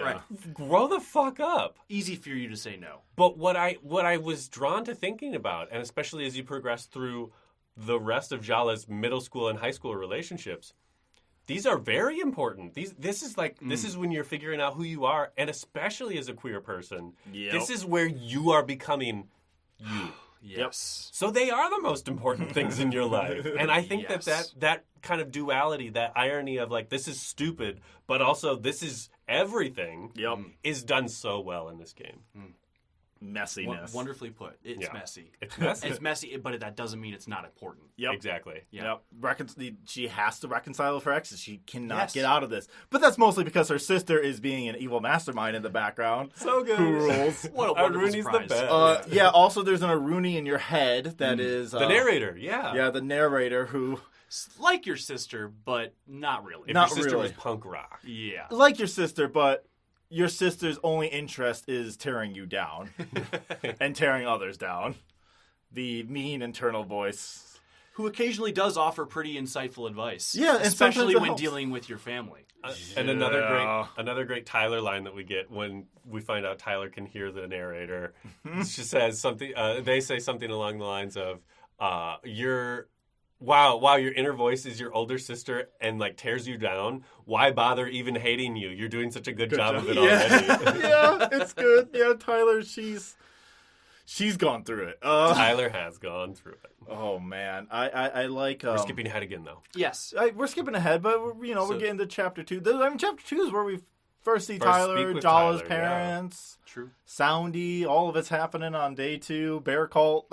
Right. grow the fuck up. Easy for you to say no. But what I was drawn to thinking about, and especially as you progress through the rest of Jala's middle school and high school relationships, these are very important. This is when you're figuring out who you are, and especially as a queer person, this is where you are becoming you. Yes. So they are the most important things in your life. And I think Yes. that kind of duality, that irony of like, this is stupid, but also this is everything, is done so well in this game. messiness. Wonderfully put. It's Yeah. messy. It's messy. It's messy, but that doesn't mean it's not important. Yep. Exactly. Yeah. Yep. She has to reconcile with her exes. She cannot Yes. get out of this. But that's mostly because her sister is being an evil mastermind in the background. So good. Who rules? What a wonderful Aruni's the surprise. best. Yeah, also there's an Aruni in your head that is... The narrator, yeah. Yeah, the narrator who... Like your sister, but not really. If Not your sister really. was punk rock. Yeah. Like your sister, but your sister's only interest is tearing you down. and tearing others down. The mean internal voice. Who occasionally does offer pretty insightful advice. Yeah, and especially sometimes it when helps. dealing with your family. And another great Tyler line that we get when we find out Tyler can hear the narrator. She says something. They say something along the lines of, your inner voice is your older sister and like tears you down. Why bother even hating you? You're doing such a good job of it already." Yeah, it's good. Yeah, Tyler, she's gone through it. Tyler has gone through it. Oh man, I like. We're skipping ahead again though. Yes. We're skipping ahead, but we're getting to chapter 2. Chapter 2 is where we first see First Tyler, speak with Jala's Tyler, parents, True. Soundy. All of it's happening on day 2. Bear cult.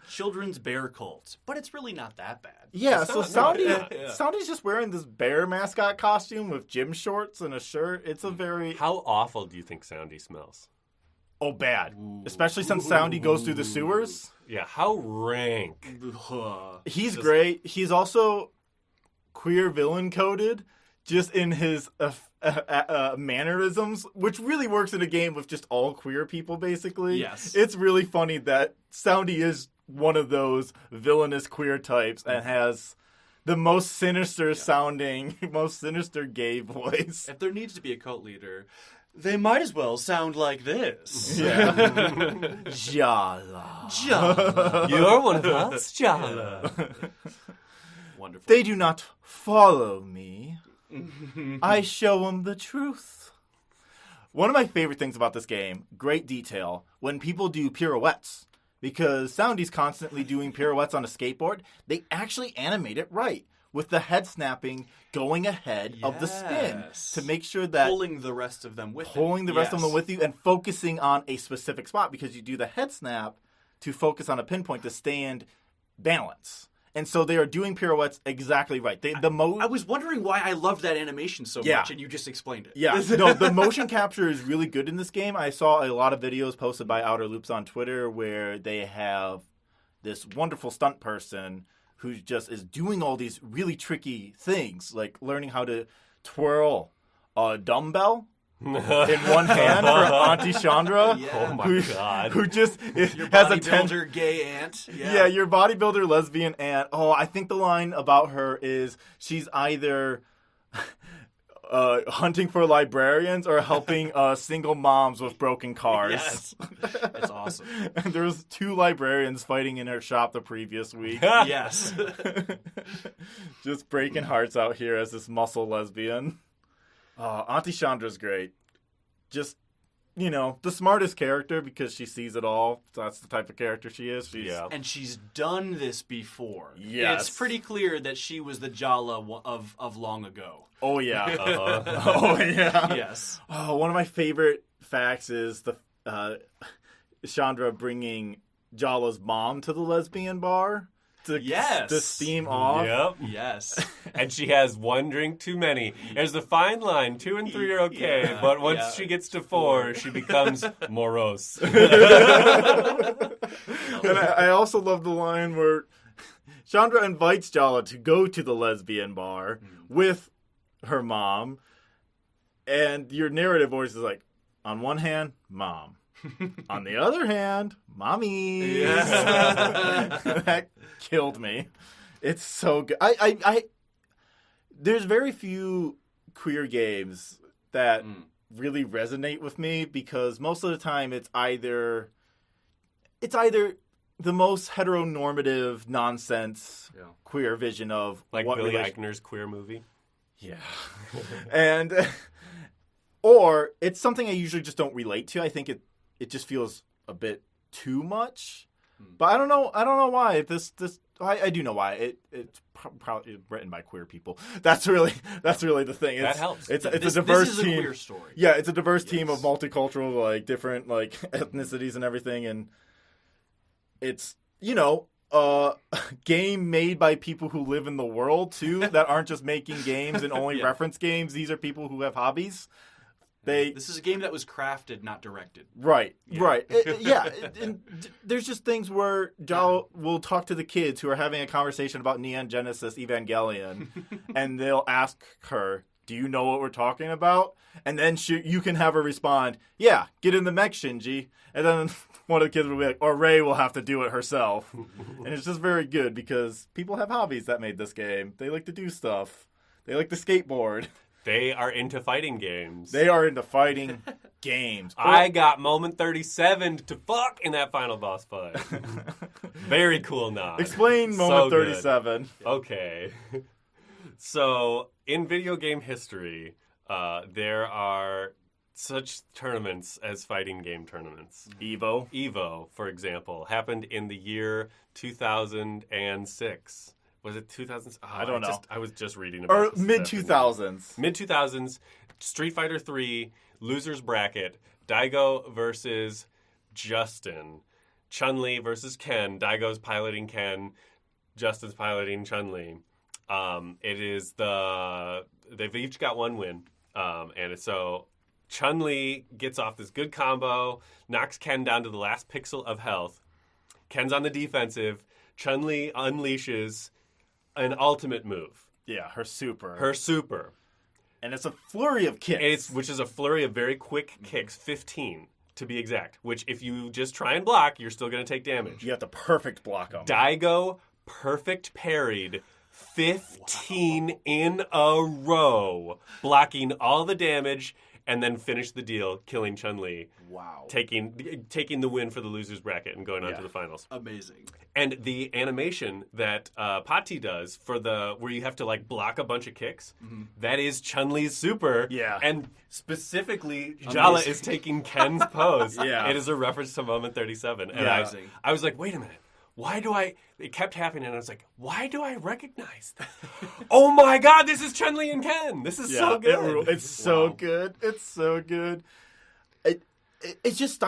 Children's bear cult. But it's really not that bad. Yeah, It's so not- Soundy, no, yeah. Soundy's just wearing this bear mascot costume with gym shorts and a shirt. It's a very How awful do you think Soundy smells? bad, especially since Soundy goes through the sewers. Yeah, how rank. He's great. He's also queer villain coded, just in his mannerisms, which really works in a game with just all queer people. Basically, Yes. it's really funny that Soundy is one of those villainous queer types and has the most sinister sounding, most sinister gay voice. If there needs to be a cult leader, they might as well sound like this. Yeah, Jala. You're one of us, Jala. Wonderful. They do not follow me. I show them the truth. One of my favorite things about this game, great detail, when people do pirouettes. Because Soundy's constantly doing pirouettes on a skateboard, they actually animate it right. With the head snapping going ahead of the spin. Yes. To make sure that Pulling the rest of them with of them with you and focusing on a specific spot. Because you do the head snap to focus on a pinpoint to stand balance. And so they are doing pirouettes exactly right. I was wondering why I loved that animation so much, and you just explained it. Yeah, no, the motion capture is really good in this game. I saw a lot of videos posted by Outer Loops on Twitter where they have this wonderful stunt person who just is doing all these really tricky things, like learning how to twirl a dumbbell in one hand for Auntie Chandra. Yeah. Oh my God. Who just Your has a bodybuilder gay aunt. Yeah, your bodybuilder lesbian aunt. Oh, I think the line about her is she's either hunting for librarians or helping single moms with broken cars. Yes. That's awesome. And there was 2 librarians fighting in her shop the previous week. Yes. Just breaking hearts out here as this muscle lesbian. Auntie Chandra's great. Just, the smartest character because she sees it all. That's the type of character she is. And she's done this before. Yes. It's pretty clear that she was the Jala of long ago. Oh, yeah. Oh, yeah. Yes. Oh, one of my favorite facts is the Chandra bringing Jala's mom to the lesbian bar to steam off. Yep. Yes. And she has 1 drink too many. There's a fine line. 2 and 3 are okay, Yeah, but once she gets to 4, she becomes morose. And I also love the line where Chandra invites Jala to go to the lesbian bar with her mom, and your narrative voice is like, on one hand, mom. On the other hand, mommy. Yeah. That killed me. It's so good. There's very few queer games that really resonate with me because most of the time it's either the most heteronormative nonsense queer vision of Like what Billy Eichner's queer movie. Yeah. And or it's something I usually just don't relate to. I think it just feels a bit too much. But I don't know why. I do know why. It's probably written by queer people. That's really the thing. That helps. It's a diverse this is team. a queer story. Yeah, it's a diverse team of multicultural, like different like ethnicities and everything, and it's game made by people who live in the world too, that aren't just making games and only reference games. These are people who have hobbies. This is a game that was crafted, not directed. Right. And there's just things where Jal will talk to the kids who are having a conversation about Neon Genesis Evangelion, and they'll ask her, do you know what we're talking about? And then you can have her respond, yeah, get in the mech, Shinji. And then one of the kids will be like, or Rei will have to do it herself. And it's just very good because people have hobbies that made this game. They like to do stuff. They like to skateboard. They are into fighting games. They are into fighting games. I got moment 37 to fuck in that final boss fight. Very cool nod. Explain moment 37. Okay. So, in video game history, there are such tournaments as fighting game tournaments. Evo, for example, happened in the year 2006. Was it 2000? Oh, I don't know. I was just reading about or this mid-2000s. Mid-2000s, Street Fighter 3, losers bracket, Daigo versus Justin, Chun-Li versus Ken. Daigo's piloting Ken, Justin's piloting Chun-Li. They've each got 1 win. And so Chun-Li gets off this good combo, knocks Ken down to the last pixel of health. Ken's on the defensive. Chun-Li unleashes an ultimate move. Yeah, her super. And it's a flurry of kicks. Which is a flurry of very quick kicks, 15 to be exact, which if you just try and block, you're still going to take damage. You have to perfect block them. Daigo perfect parried 15 in a row, blocking all the damage, and then finished the deal, killing Chun-Li. Wow. Taking the win for the losers bracket and going on to the finals. Amazing. And the animation that Pati does for where you have to like block a bunch of kicks, that is Chun-Li's super. Yeah. And specifically, Jala is taking Ken's pose. Yeah. It is a reference to moment 37. And Amazing. I was like, wait a minute. It kept happening, and I was like, why do I recognize that? Oh my God, this is Chun-Li and Ken. This is so good. It's so good. It's so good. It's just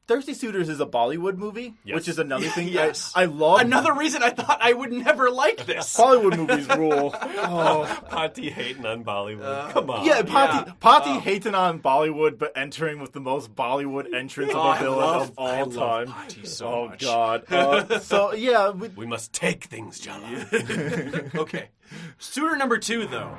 Thirsty Suitors is a Bollywood movie, which is another thing. Yes. I love. Another reason I thought I would never like this. Bollywood movies rule. Oh. Pati hating on Bollywood. Come on. Yeah, Pati hating on Bollywood, but entering with the most Bollywood entrance of a villain of all time. Pati so much. God. We must take things, Jala. Okay. Suitor number 2, though.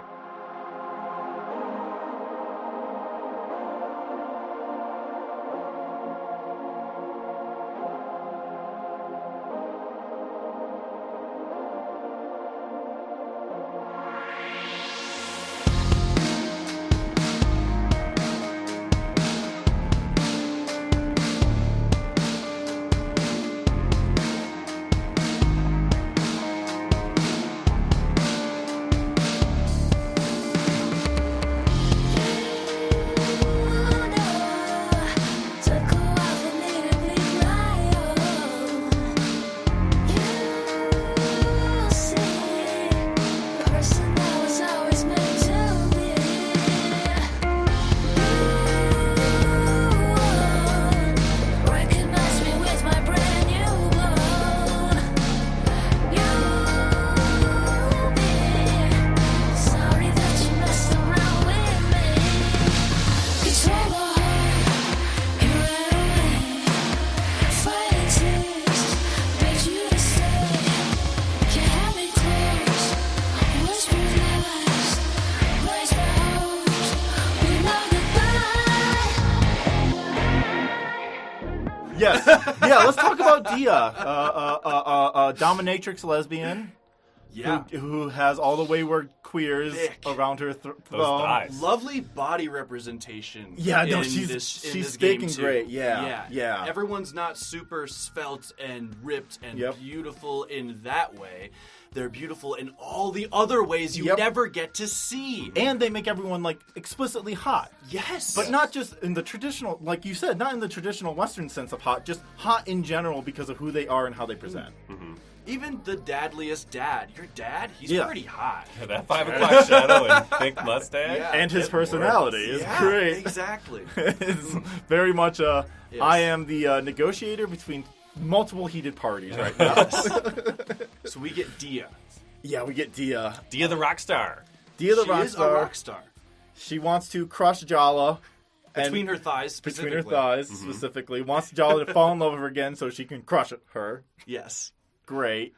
Yes. Yeah, let's talk about Dia, dominatrix lesbian. Yeah. Who has all the wayward queers Thick. around her Those thighs. Lovely body representation. Yeah, no, in she's this thick game and too. great. Yeah. Everyone's not super svelte and ripped and Yep. beautiful in that way. They're beautiful in all the other ways you Yep. never get to see. And they make everyone like explicitly hot. Yes. But not just in the traditional, like you said, not in the traditional Western sense of hot, just hot in general because of who they are and how they present. Mm-hmm. Even the dadliest dad. Your dad, he's Yeah. pretty hot. That 5 o'clock shadow and thick mustache. Yeah. And his It personality is Yeah, great. exactly. It's very much Yes. I am the negotiator between multiple heated parties right now. So we get Dia. Yeah, we get Dia. Dia the rock star. Dia the She rock is star. a rock star. She wants to crush Jala. Between her thighs, Between specifically. her thighs, specifically. Wants Jala to fall in love with her again so she can crush her. Yes. Great.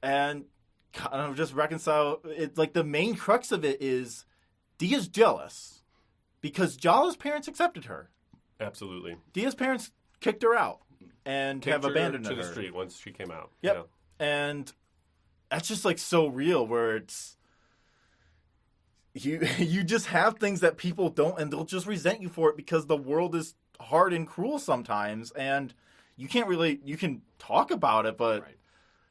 And kind of just reconcile it. Like the main crux of it is Dia's jealous because Jala's parents accepted her. Absolutely. Dia's parents kicked her out and Kicked have her abandoned to her. the street once she came out. Yep. Yeah. And that's just like so real where it's you just have things that people don't and they'll just resent you for it because the world is hard and cruel sometimes and you can talk about it but Right.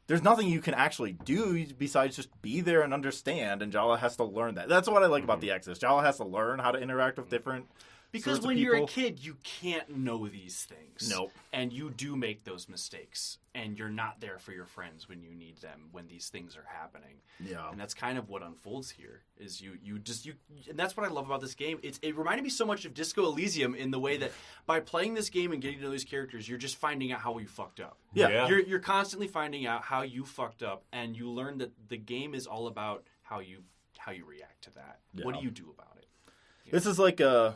there's nothing you can actually do besides just be there and understand, and Jala has to learn that. That's what I like about the exes. Jala has to learn how to interact with different Because sorts of when you're a people. kid, you can't know these things. Nope. And you do make those mistakes. And you're not there for your friends when you need them, when these things are happening. Yeah. And that's kind of what unfolds here, is you and that's what I love about this game. It reminded me so much of Disco Elysium in the way that by playing this game and getting to know these characters, you're just finding out how you fucked up. Yeah. You're constantly finding out how you fucked up, and you learn that the game is all about how you react to that. What Yeah. do you do about it? This is like a.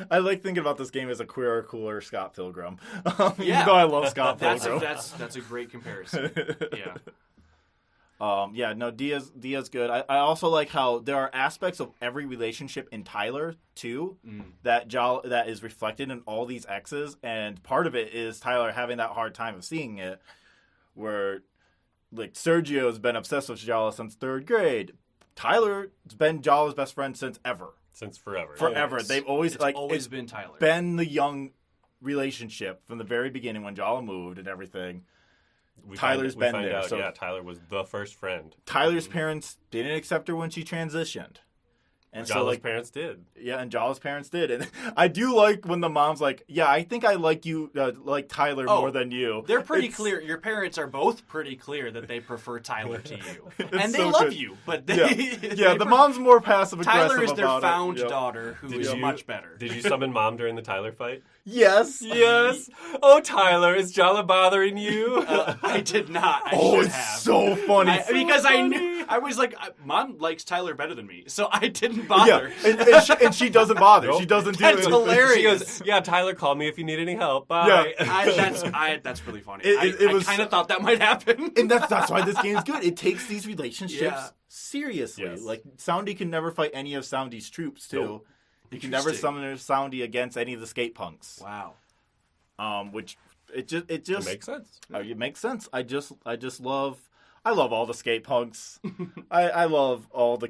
I like thinking about this game as a queer, cooler Scott Pilgrim. Even though I love Scott Pilgrim. That's a great comparison. Yeah. Dia's good. I also like how there are aspects of every relationship in Tyler too that is reflected in all these exes, and part of it is Tyler having that hard time of seeing it, where like Sergio's been obsessed with Jala since 3rd grade. Tyler's been Jala's best friend since ever. Since forever. Forever. Always. They've always It's been Tyler. been the young relationship from the very beginning when Jala moved and everything. Tyler's been there, Out, so- yeah, Tyler was the first friend. Tyler's parents didn't accept her when she transitioned. And so, Jala's like, parents did. yeah, and Jala's parents did. And I do like when the mom's like, yeah, I think I like you, like Tyler more than you. They're pretty It's- clear. Your parents are both pretty clear that they prefer Tyler to you, and they so love good. you. But they, Yeah, the mom's more passive aggressive. Tyler is their about found it. Yep. daughter, who is much better. Did you summon Mom during the Tyler fight? Yes. Yes. Oh, Tyler, is Jala bothering you? I did not. I Oh, should it's have. so funny. Because I knew I was like, Mom likes Tyler better than me, so I didn't bother. Yeah, and she doesn't bother. Nope. She doesn't do That's anything. hilarious. She goes, yeah, Tyler, call me if you need any help. Bye. Yeah. That's really funny. It was I kind of thought that might happen. And that's why this game's good. It takes these relationships Yeah. seriously. Yes. Like Soundy can never fight any of Soundy's troops too. Nope. You can never Interesting. summon Soundy against any of the skate punks. Wow. Which it just It makes sense. it makes sense. I love all the skate punks. I love all the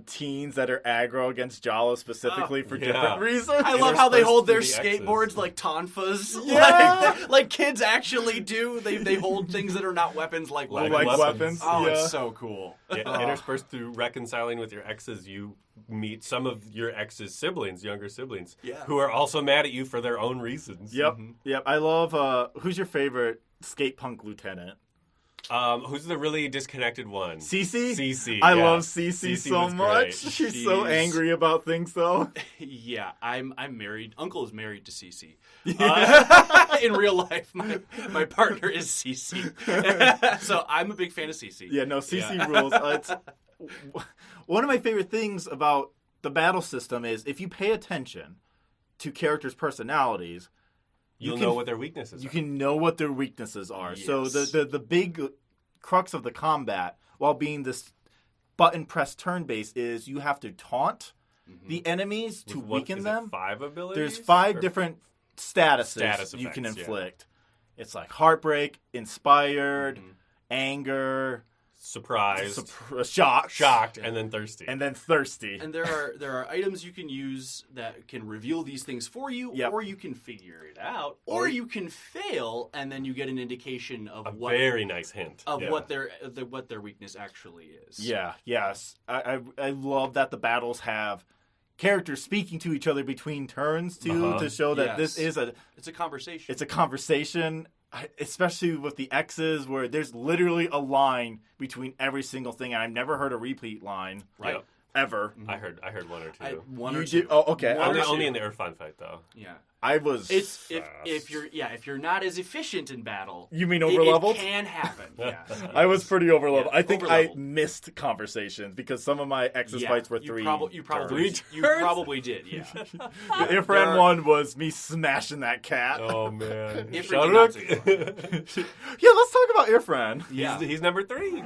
teens that are aggro against Jala specifically for yeah. different reasons. I love how they Interspersed hold their through the exes. skateboards like tonfas. Yeah. Like kids actually do. They hold things that are not weapons like Like weapons. weapons. Oh, Yeah. it's so cool. Yeah, interspersed through reconciling with your exes, you meet some of your ex's siblings, younger siblings, Yeah. who are also mad at you for their own reasons. Yep. Yep. I love who's your favorite skate punk lieutenant? Who's the really disconnected one? Cece? Cece. I yeah. love Cece so was much. great. She's so She's- angry about things, though. Yeah, I'm married. Uncle is married to Cece. In real life, my partner is Cece. So I'm a big fan of Cece. Yeah, no, Cece Yeah. rules. One of my favorite things about the battle system is if you pay attention to characters' personalities, You'll can- know what their weaknesses you are. can know what their weaknesses are. So Yes. the big crux of the combat, while being this button press turn based, is you have to taunt the enemies to With what- weaken is them. it 5 abilities? There's 5 Or- different statuses you can effects, yeah. inflict. It's like heartbreak, inspired, anger, Surprised, shocked, and then thirsty. and then thirsty. And there are items you can use that can reveal these things for you, Yep. or you can figure it out, or you can fail, and then you get an indication of a what very nice hint. of Yeah. what their weakness actually is. Yeah, yes. I love that the battles have characters speaking to each other between turns too, to show that this is It's a conversation. it's a conversation, especially with the exes where there's literally a line between every single thing, and I've never heard a repeat line right. Yep. ever. I heard one or two. One You or two. did? Oh, okay. One or two. Only in the Irfan fight though. Yeah. I was. It's if you're not as efficient in battle. You mean it overleveled? can happen. Yeah. I was pretty overleveled. Yeah, I think I overleveled. missed conversations because some of my exes fights were three. You probably did. Yeah. The Ifran one was me smashing that cat. Oh man, Ifrit did not take Yeah, let's talk about Ifran. Yeah. He's number 3.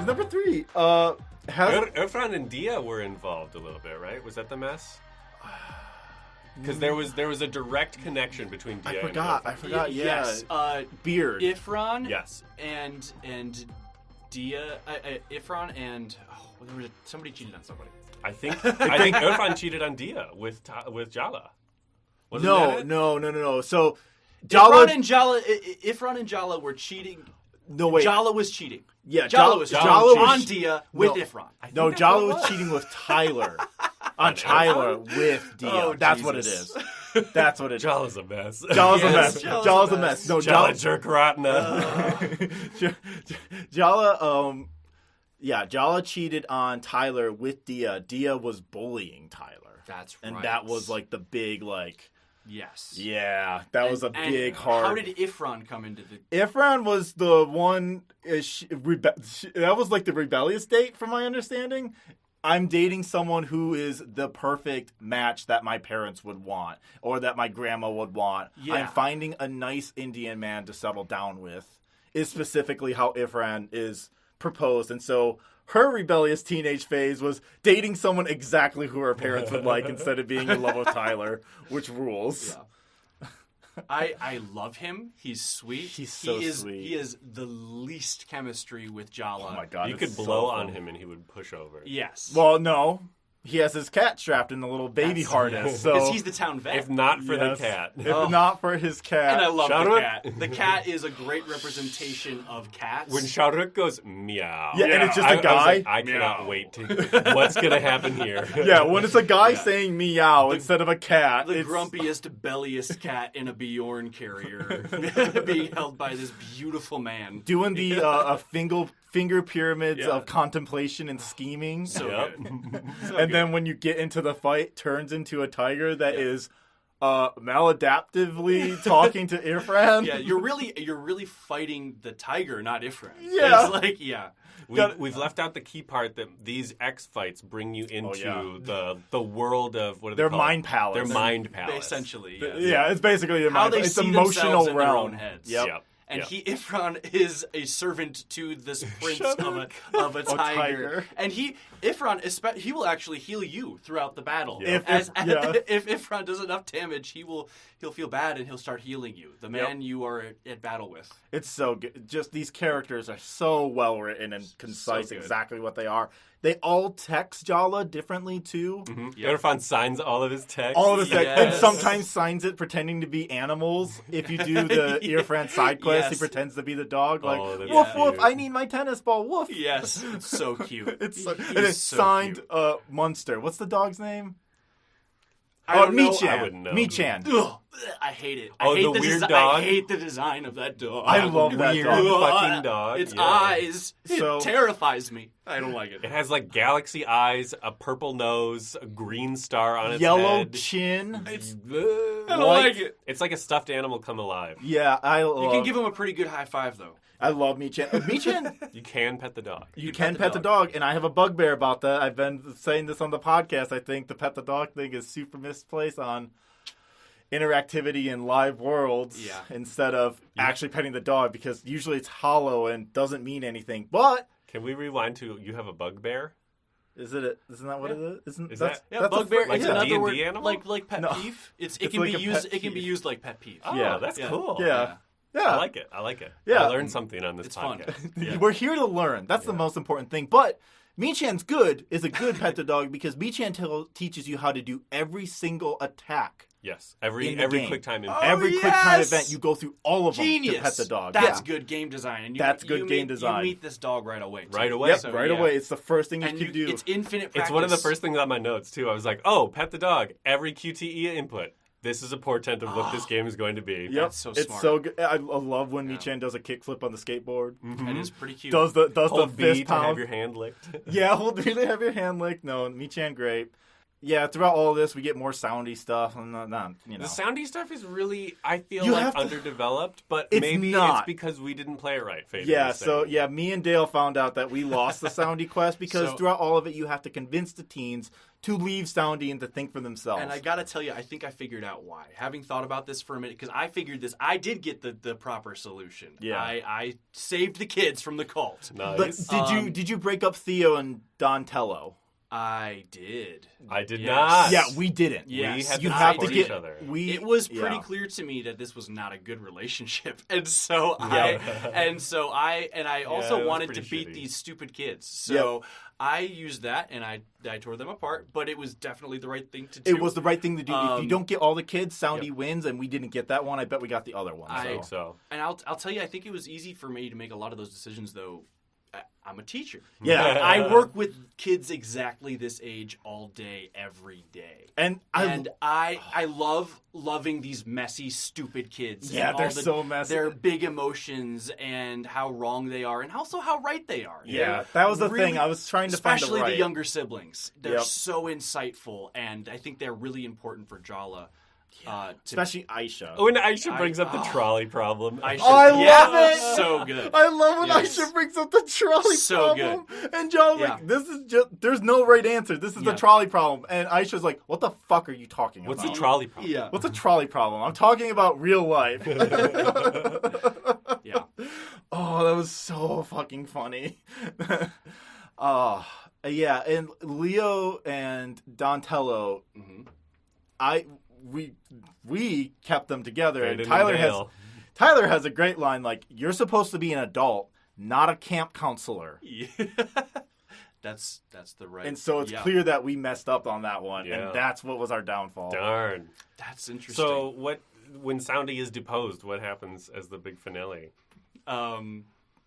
Number 3. Irfan and Dia were involved a little bit, right? Was that the mess? Because there was a direct connection between Dia and Irfan. I forgot. Yeah. Yes. Beard. Ifran. Yes. And Dia. Ifran and somebody cheated on somebody. I think Irfan cheated on Dia with Jala. Wasn't that No. it? So Jala. Ifran and Jala were cheating. No wait. Jala was cheating. Yeah, Jala was on Dia with Ifran. No, that's Jala what it was was. cheating with Tyler. On Tyler with Dia. Oh, That's what it Jesus. is. That's what it is. Jala's a mess. Jala's a Yes, mess. Jala's Jala's a a mess. No, Jala Jala. jerk Ratna. Jala cheated on Tyler with Dia. Dia was bullying Tyler. That's And right. that was like the big Yes. yeah, that was a And big hard. How did Ifran come into the? Ifran was the one. That was like the rebellious date, from my understanding. I'm dating someone who is the perfect match that my parents would want, or that my grandma would want. Yeah. I'm finding a nice Indian man to settle down with. Is specifically how Ifran is proposed, and so her rebellious teenage phase was dating someone exactly who her parents would like instead of being in love with Tyler, which rules. Yeah. I love him. He's sweet. He's so sweet. He is the least chemistry with Jala. Oh my god! You it's could so blow fun. on him and he would push over. Yes. Well, no. He has his cat strapped in the little baby harness. So because he's the town vet. If not for Yes. the cat. If Oh. not for his cat. and I love Shout the out. cat. The cat is a great representation of cats. When Shahrukh goes meow, Yeah, and it's just a I was guy. like, I cannot wait to. What's gonna happen here? Yeah, when it's a guy saying meow instead of a cat. the it's, grumpiest, belliest cat in a Bjorn carrier being held by this beautiful man. doing the finger pyramids Yeah. of contemplation and scheming. So Yep. good. And then when you get into the fight, turns into a tiger that is maladaptively talking to Irfan. Yeah, you're really fighting the tiger, not Ifran. Yeah. It's like, yeah. We've left out the key part that these X fights bring you into yeah. the world of what are they Their called? mind palace. Their mind palace. Essentially, yes. Yeah, it's basically a How mind. they It's see emotional themselves in their realm. own heads. Yep. And Yep. Ifran is a servant to this prince of a tiger. tiger. And Ifran, he will actually heal you throughout the battle. Yeah. If Ifran does enough damage, he'll feel bad and he'll start healing you. The man you are at battle with. It's so good. Just these characters are so well written and concise, good. exactly what they are. They all text Jala differently too. Yep. Irfan signs all of his text. All of his text, and Yes. sometimes signs it pretending to be animals. If you do the Irfan side quest, he Yes. pretends to be the dog. Like, Oh, that's woof cute. woof, I need my tennis ball. Woof. Yes, it's so cute. It's He's and it's so signed cute. Munster. What's the dog's name? I don't know. Michan. I wouldn't know. Michan. Ugh, I hate it. Oh, I hate the weird I dog? hate the design of that dog. I love that Weird dog. fucking dog. Its yeah. eyes. So- It terrifies me. I don't like it. It has like galaxy eyes, a purple nose, a green star on its Yellow head. chin. It's, I I don't like it. It's like a stuffed animal come alive. Yeah, You can give him a pretty good high five, though. I love Michan. Michan, You can pet the dog. you can pet the dog, and I have a bugbear about that. I've been saying this on the podcast. I think the pet the dog thing is super misplaced on interactivity in live worlds instead of actually petting the dog, because usually it's hollow and doesn't mean anything. But Can we rewind to you have a bugbear? isn't that what it is? Isn't Is that's, that- Yeah, that's a bugbear fr- like is a another D&D word, animal? like pet No. peeve. It It's can like be a used. pet It can be peeve. used like pet peeve. Oh, Yeah. that's Yeah. cool. Yeah. I Yeah. like it. I like it. Yeah. I learned something on this It's fun. podcast. Yeah. We're here to learn. That's the most important thing. But Michan's is a good pet the dog, because Michan teaches you how to do every single attack. Yes. Every In the game. quick time Oh, Every quick time yes! event, you go through all of them Genius. to pet the dog. That's Yeah. good game design. And That's good game design. You meet this dog right away. too. Right away. Yep, So, right yeah. away. It's the first thing you And can do. it's infinite practice. It's one of the first things on my notes too. I was like, "Oh, pet the dog." Every QTE input. This is a portent of what this game is going to be. Yep, That's so it's smart. so good. I love when Michan does a kickflip on the skateboard. That is pretty cute. Does the Hold B fist to have pound? your hand licked. Yeah, hold B to have your hand licked. No, Michan great. Yeah, throughout all this, we get more soundy stuff, and you know. The soundy stuff is really, I feel You like, have to- underdeveloped, but It's maybe not. it's because we didn't play it right, Faden Yeah, was so saying. yeah, me and Dale found out that we lost the Soundy quest because So- throughout all of it, you have to convince the teens to leave Soundy and to think for themselves. And I gotta tell you, I think I figured out why. Having thought about this for a minute, because I figured this, I did get the proper solution. Yeah. I saved the kids from the cult. But Nice. did you break up Theo and Donatello? I did. I did Yes. not. Yeah, we didn't. Yeah. We Yes, had you to have to support get each other. It was pretty yeah. clear to me that this was not a good relationship, and so Yeah. I also it was wanted to pretty beat shitty. these stupid kids. So I used that, and I tore them apart. But it was definitely the right thing to do. It was the right thing to do. If you don't get all the kids, Soundy Yep. wins, and we didn't get that one. I bet we got the other one. I so. think so. And I'll tell you, I think it was easy for me to make a lot of those decisions, though. I'm a teacher. Yeah. I work with kids exactly this age all day, every day. And I love loving these messy, stupid kids. Yeah, and they're all the- so messy. Their big emotions and how wrong they are, and also how right they are. Yeah, They're that was the really- thing. I was trying to find especially the right. the younger siblings. They're Yep. so insightful, and I think they're really important for Jala. Especially Aisha. When Aisha brings up the trolley problem. I Oh, I love it! So good. I love when Yes. Aisha brings up the trolley So problem. And John's Yeah. like, this is just, there's no right answer. This is the Yeah. trolley problem. And Aisha's like, what the fuck are you talking What's about? the trolley problem? Yeah. What's a trolley problem? I'm talking about real life. Yeah. Oh, that was so fucking funny. Yeah, and Leo and Donatello, we kept them together. Faden And and Tyler Dale. has a great line like, "You're supposed to be an adult, not a camp counselor." Yeah. That's the right. And so it's yeah. clear that we messed up on that one, Yeah. and that's what was our downfall. Darn. That's interesting. So when Soundy is deposed, what happens as the big finale?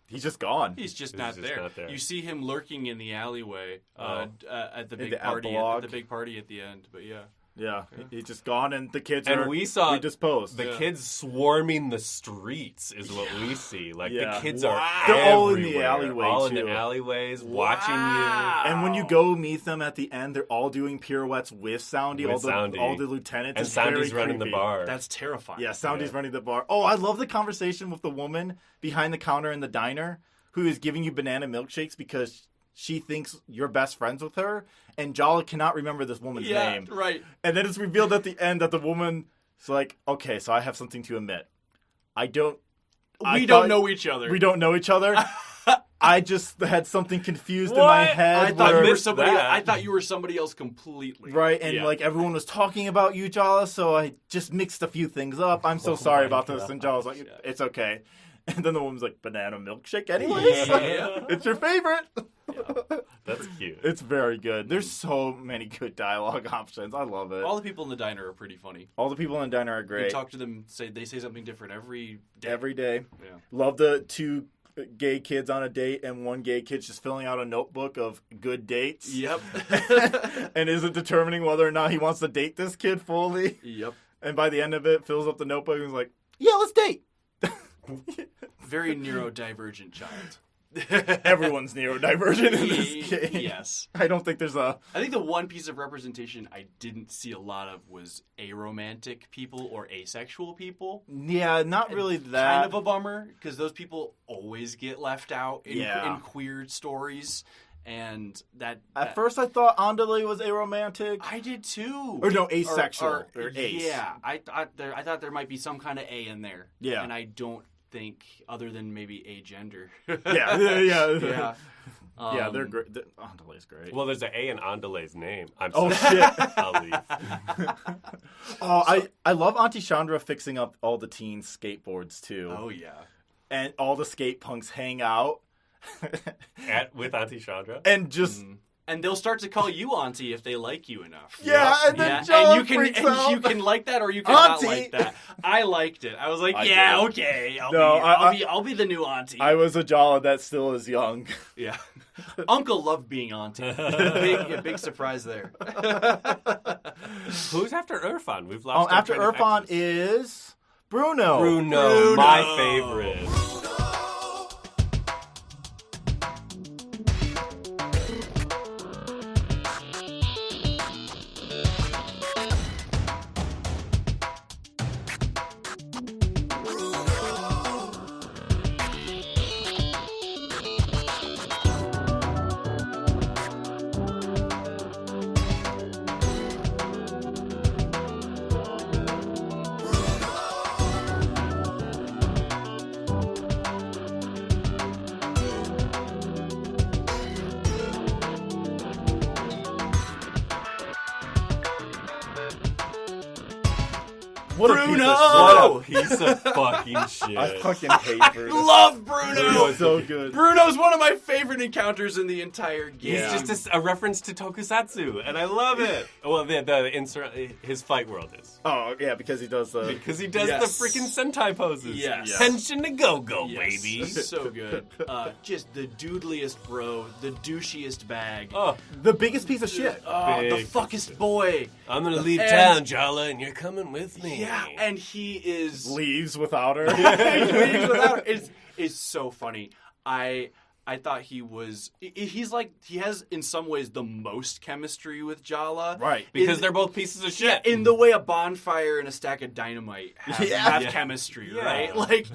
He's just gone. He's just, He's not, just there. not there. You see him lurking in the alleyway at the big the party. epilogue. The big party at the end. But yeah. Yeah, he's just gone, and the kids And are we saw disposed. The kids swarming the streets is what we see. Like Yeah. the kids Wow. are They're all in the everywhere, alleyway, all in too. the alleyways, watching you. And when you go meet them at the end, they're all doing pirouettes with Soundy. With Soundy. All the lieutenants. And It's very Soundy's running the creepy. bar. That's terrifying. Yeah, Soundy's Yeah. running the bar. Oh, I love the conversation with the woman behind the counter in the diner who is giving you banana milkshakes because she thinks you're best friends with her, and Jala cannot remember this woman's Yeah, name. right. And then it's revealed at the end that the woman is like, okay, so I have something to admit. I We don't thought- know each other. We don't know each other. I just had something confused in What? my head. I thought where- you were missed somebody. that. I thought you were somebody else completely. Right, and Yeah. like everyone was talking about you, Jala, so I just mixed a few things up. I'm so sorry about this. And Jala's like, it's okay. And then the woman's like, banana milkshake anyways? Yeah. It's your favorite. That's cute. It's very good. There's so many good dialogue options. I love it. All the people in the diner are pretty funny. All the people in the diner are You great. talk to them. They say something different every day. Every day. Yeah. Love the two gay kids on a date, and one gay kid's just filling out a notebook of good dates. Yep. And isn't determining whether or not he wants to date this kid fully. Yep. And by the end of it, fills up the notebook and is like, yeah, let's date. Very neurodivergent child. Everyone's neurodivergent in this game. Yes. I don't think there's a... I think the one piece of representation I didn't see a lot of was aromantic people or asexual people. Yeah, not really that. Kind of a bummer, because those people always get left out in queer stories. And At first I thought Andale was aromantic. I did too. Or no, asexual. Or ace. Yeah, I thought there might be some kind of A in there. Yeah. And I don't think, other than maybe agender. Yeah. Yeah, they're great. Andale's great. Well, there's an A in Andale's name. I'm Oh, sorry. shit. I'll leave. I love Auntie Chandra fixing up all the teens' skateboards, too. Oh, yeah. And all the skate punks hang out. With Auntie Chandra? And just... And they'll start to call you auntie if they like you enough. Yeah, and then Yeah, John and freaks out. you can like that or you cannot Auntie. like that. I liked it. I was like, I yeah, did. okay. I'll be the new auntie. I was a Jala that still is young. Yeah. Uncle loved being auntie. Big surprise there. Who's after Irfan? We've lost our After train of Irfan exes. is Bruno. Bruno, my favorite. What Bruno! a piece of shit. What a piece of fucking shit. I fucking hate Bruno. Love Bruno. Bruno's so good. Bruno's one of my favorite encounters in the entire game. He's just a reference to Tokusatsu, and I love it. Well, the insert his fight world is Oh, yeah, because he does the... because he does Yes. the freaking Sentai poses. Yes. Tension to go, Yes. baby. So good. Just the doodliest bro, the douchiest bag. Oh, The biggest piece of shit. Oh, the big fuckest boy. I'm gonna leave And- town, Jala, and you're coming with me. Yeah, and he is Leaves without her. Leaves without it. It's so funny. I thought he was. He's like he has in some ways the most chemistry with Jala, Right. because In- they're both pieces of shit. in the way a bonfire and a stack of dynamite have, Yeah. have Yeah. chemistry, Yeah. right? Like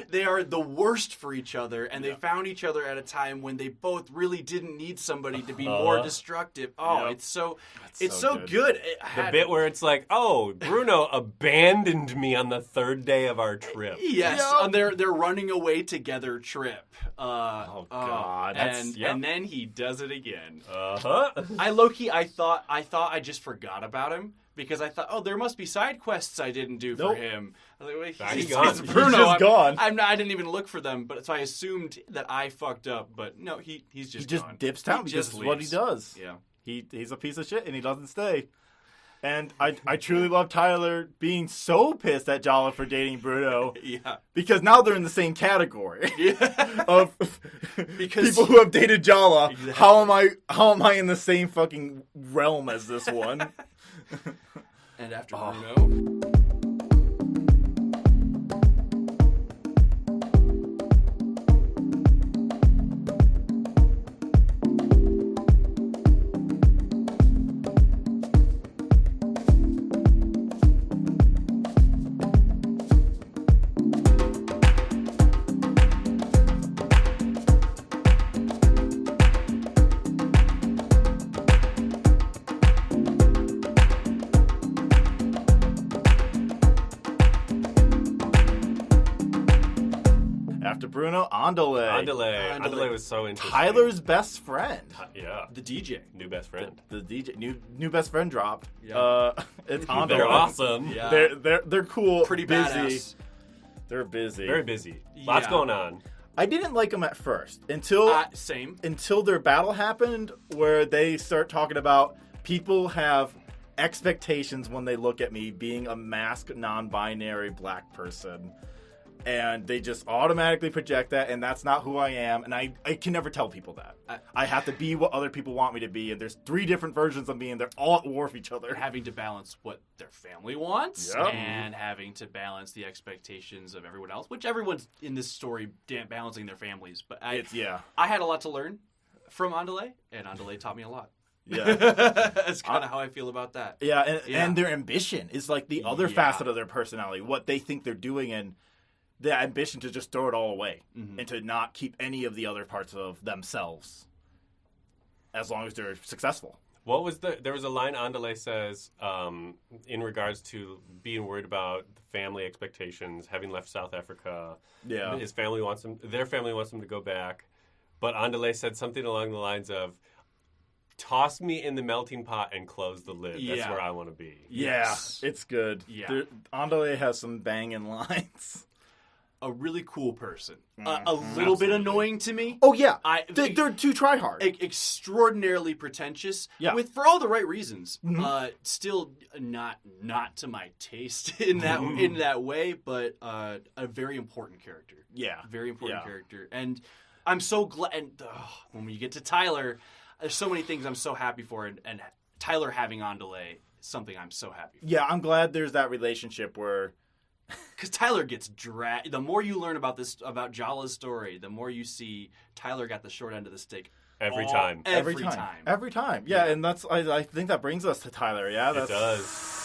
they are the worst for each other, and they found each other at a time when they both really didn't need somebody to be more destructive. Oh, Yep. it's so so good. The bit where it's like, oh, Bruno abandoned me on the third day of our trip. Yes, Yep. on their running away together trip. Oh, God. And then he does it again. Uh-huh. I thought I just forgot about him because I thought, oh, there must be side quests I didn't do for Nope. him. I was like, He's it's gone. Bruno. He's just gone. I didn't even look for them, but so I assumed that I fucked up. But no, he's He just just gone. dips town He because just it's what he leaves. does. Yeah. He's a piece of shit and he doesn't stay. And I truly love Tyler being so pissed at Jala for dating Bruno Yeah. because now they're in the same category Yeah. of Because- people who have dated Jala. Exactly. How am I in the same fucking realm as this one? And after Oh. Bruno. After Bruno, Andale. Andale was so interesting. Tyler's best friend. Yeah. The DJ. New best friend. The DJ new best friend dropped. Yeah. It's Andale. They're awesome. Yeah. They're cool. Pretty busy. badass. They're busy. Very busy. Lots Yeah. going on. I didn't like them at first until Same. their battle happened, where they start talking about people have expectations when they look at me being a masked, non-binary black person. And they just automatically project that, and that's not who I am. And I can never tell people that. I have to be what other people want me to be. And there's 3 different versions of me, and they're all at war with each other. Having to balance what their family wants, Yep. and having to balance the expectations of everyone else, which everyone's in this story balancing their families. But I had a lot to learn from Andale, and Andale taught me a lot. Yeah. That's kind of how I feel about that. Yeah, and their ambition is like the other facet of their personality, what they think they're doing, and the ambition to just throw it all away and to not keep any of the other parts of themselves as long as they're successful. What was there was a line Andale says in regards to being worried about family expectations, having left South Africa. Yeah. Their family wants them to go back. But Andale said something along the lines of, toss me in the melting pot and close the lid. That's where I want to be. Yes. Yeah, it's good. Yeah. Andale has some banging lines. A really cool person. A little bit annoying to me. Oh, yeah. They're too try-hard. Extraordinarily pretentious. Yeah. For all the right reasons. Still not to my taste in that way, but a very important character. Yeah. Very important character. And I'm so glad. And when we get to Tyler, there's so many things I'm so happy for. And Tyler having Andale is something I'm so happy for. Yeah, I'm glad there's that relationship where... Because Tyler gets dragged. The more you learn about Jala's story, the more you see Tyler got the short end of the stick. Every time. Every time. Yeah, and that's I think that brings us to Tyler. Yeah, it does.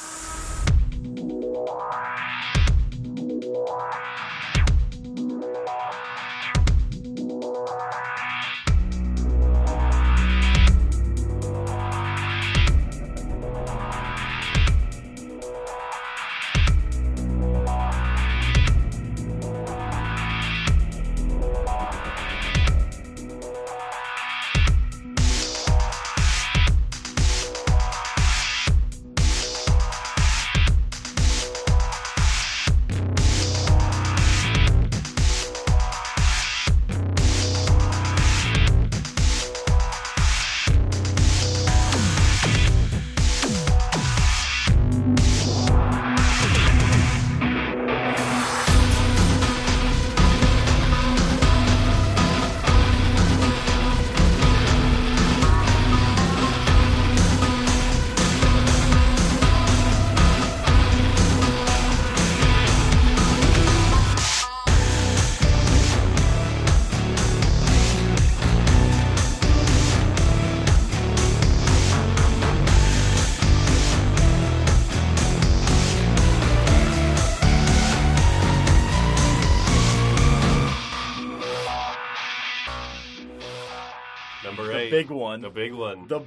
Number 8. The big one. The big one. The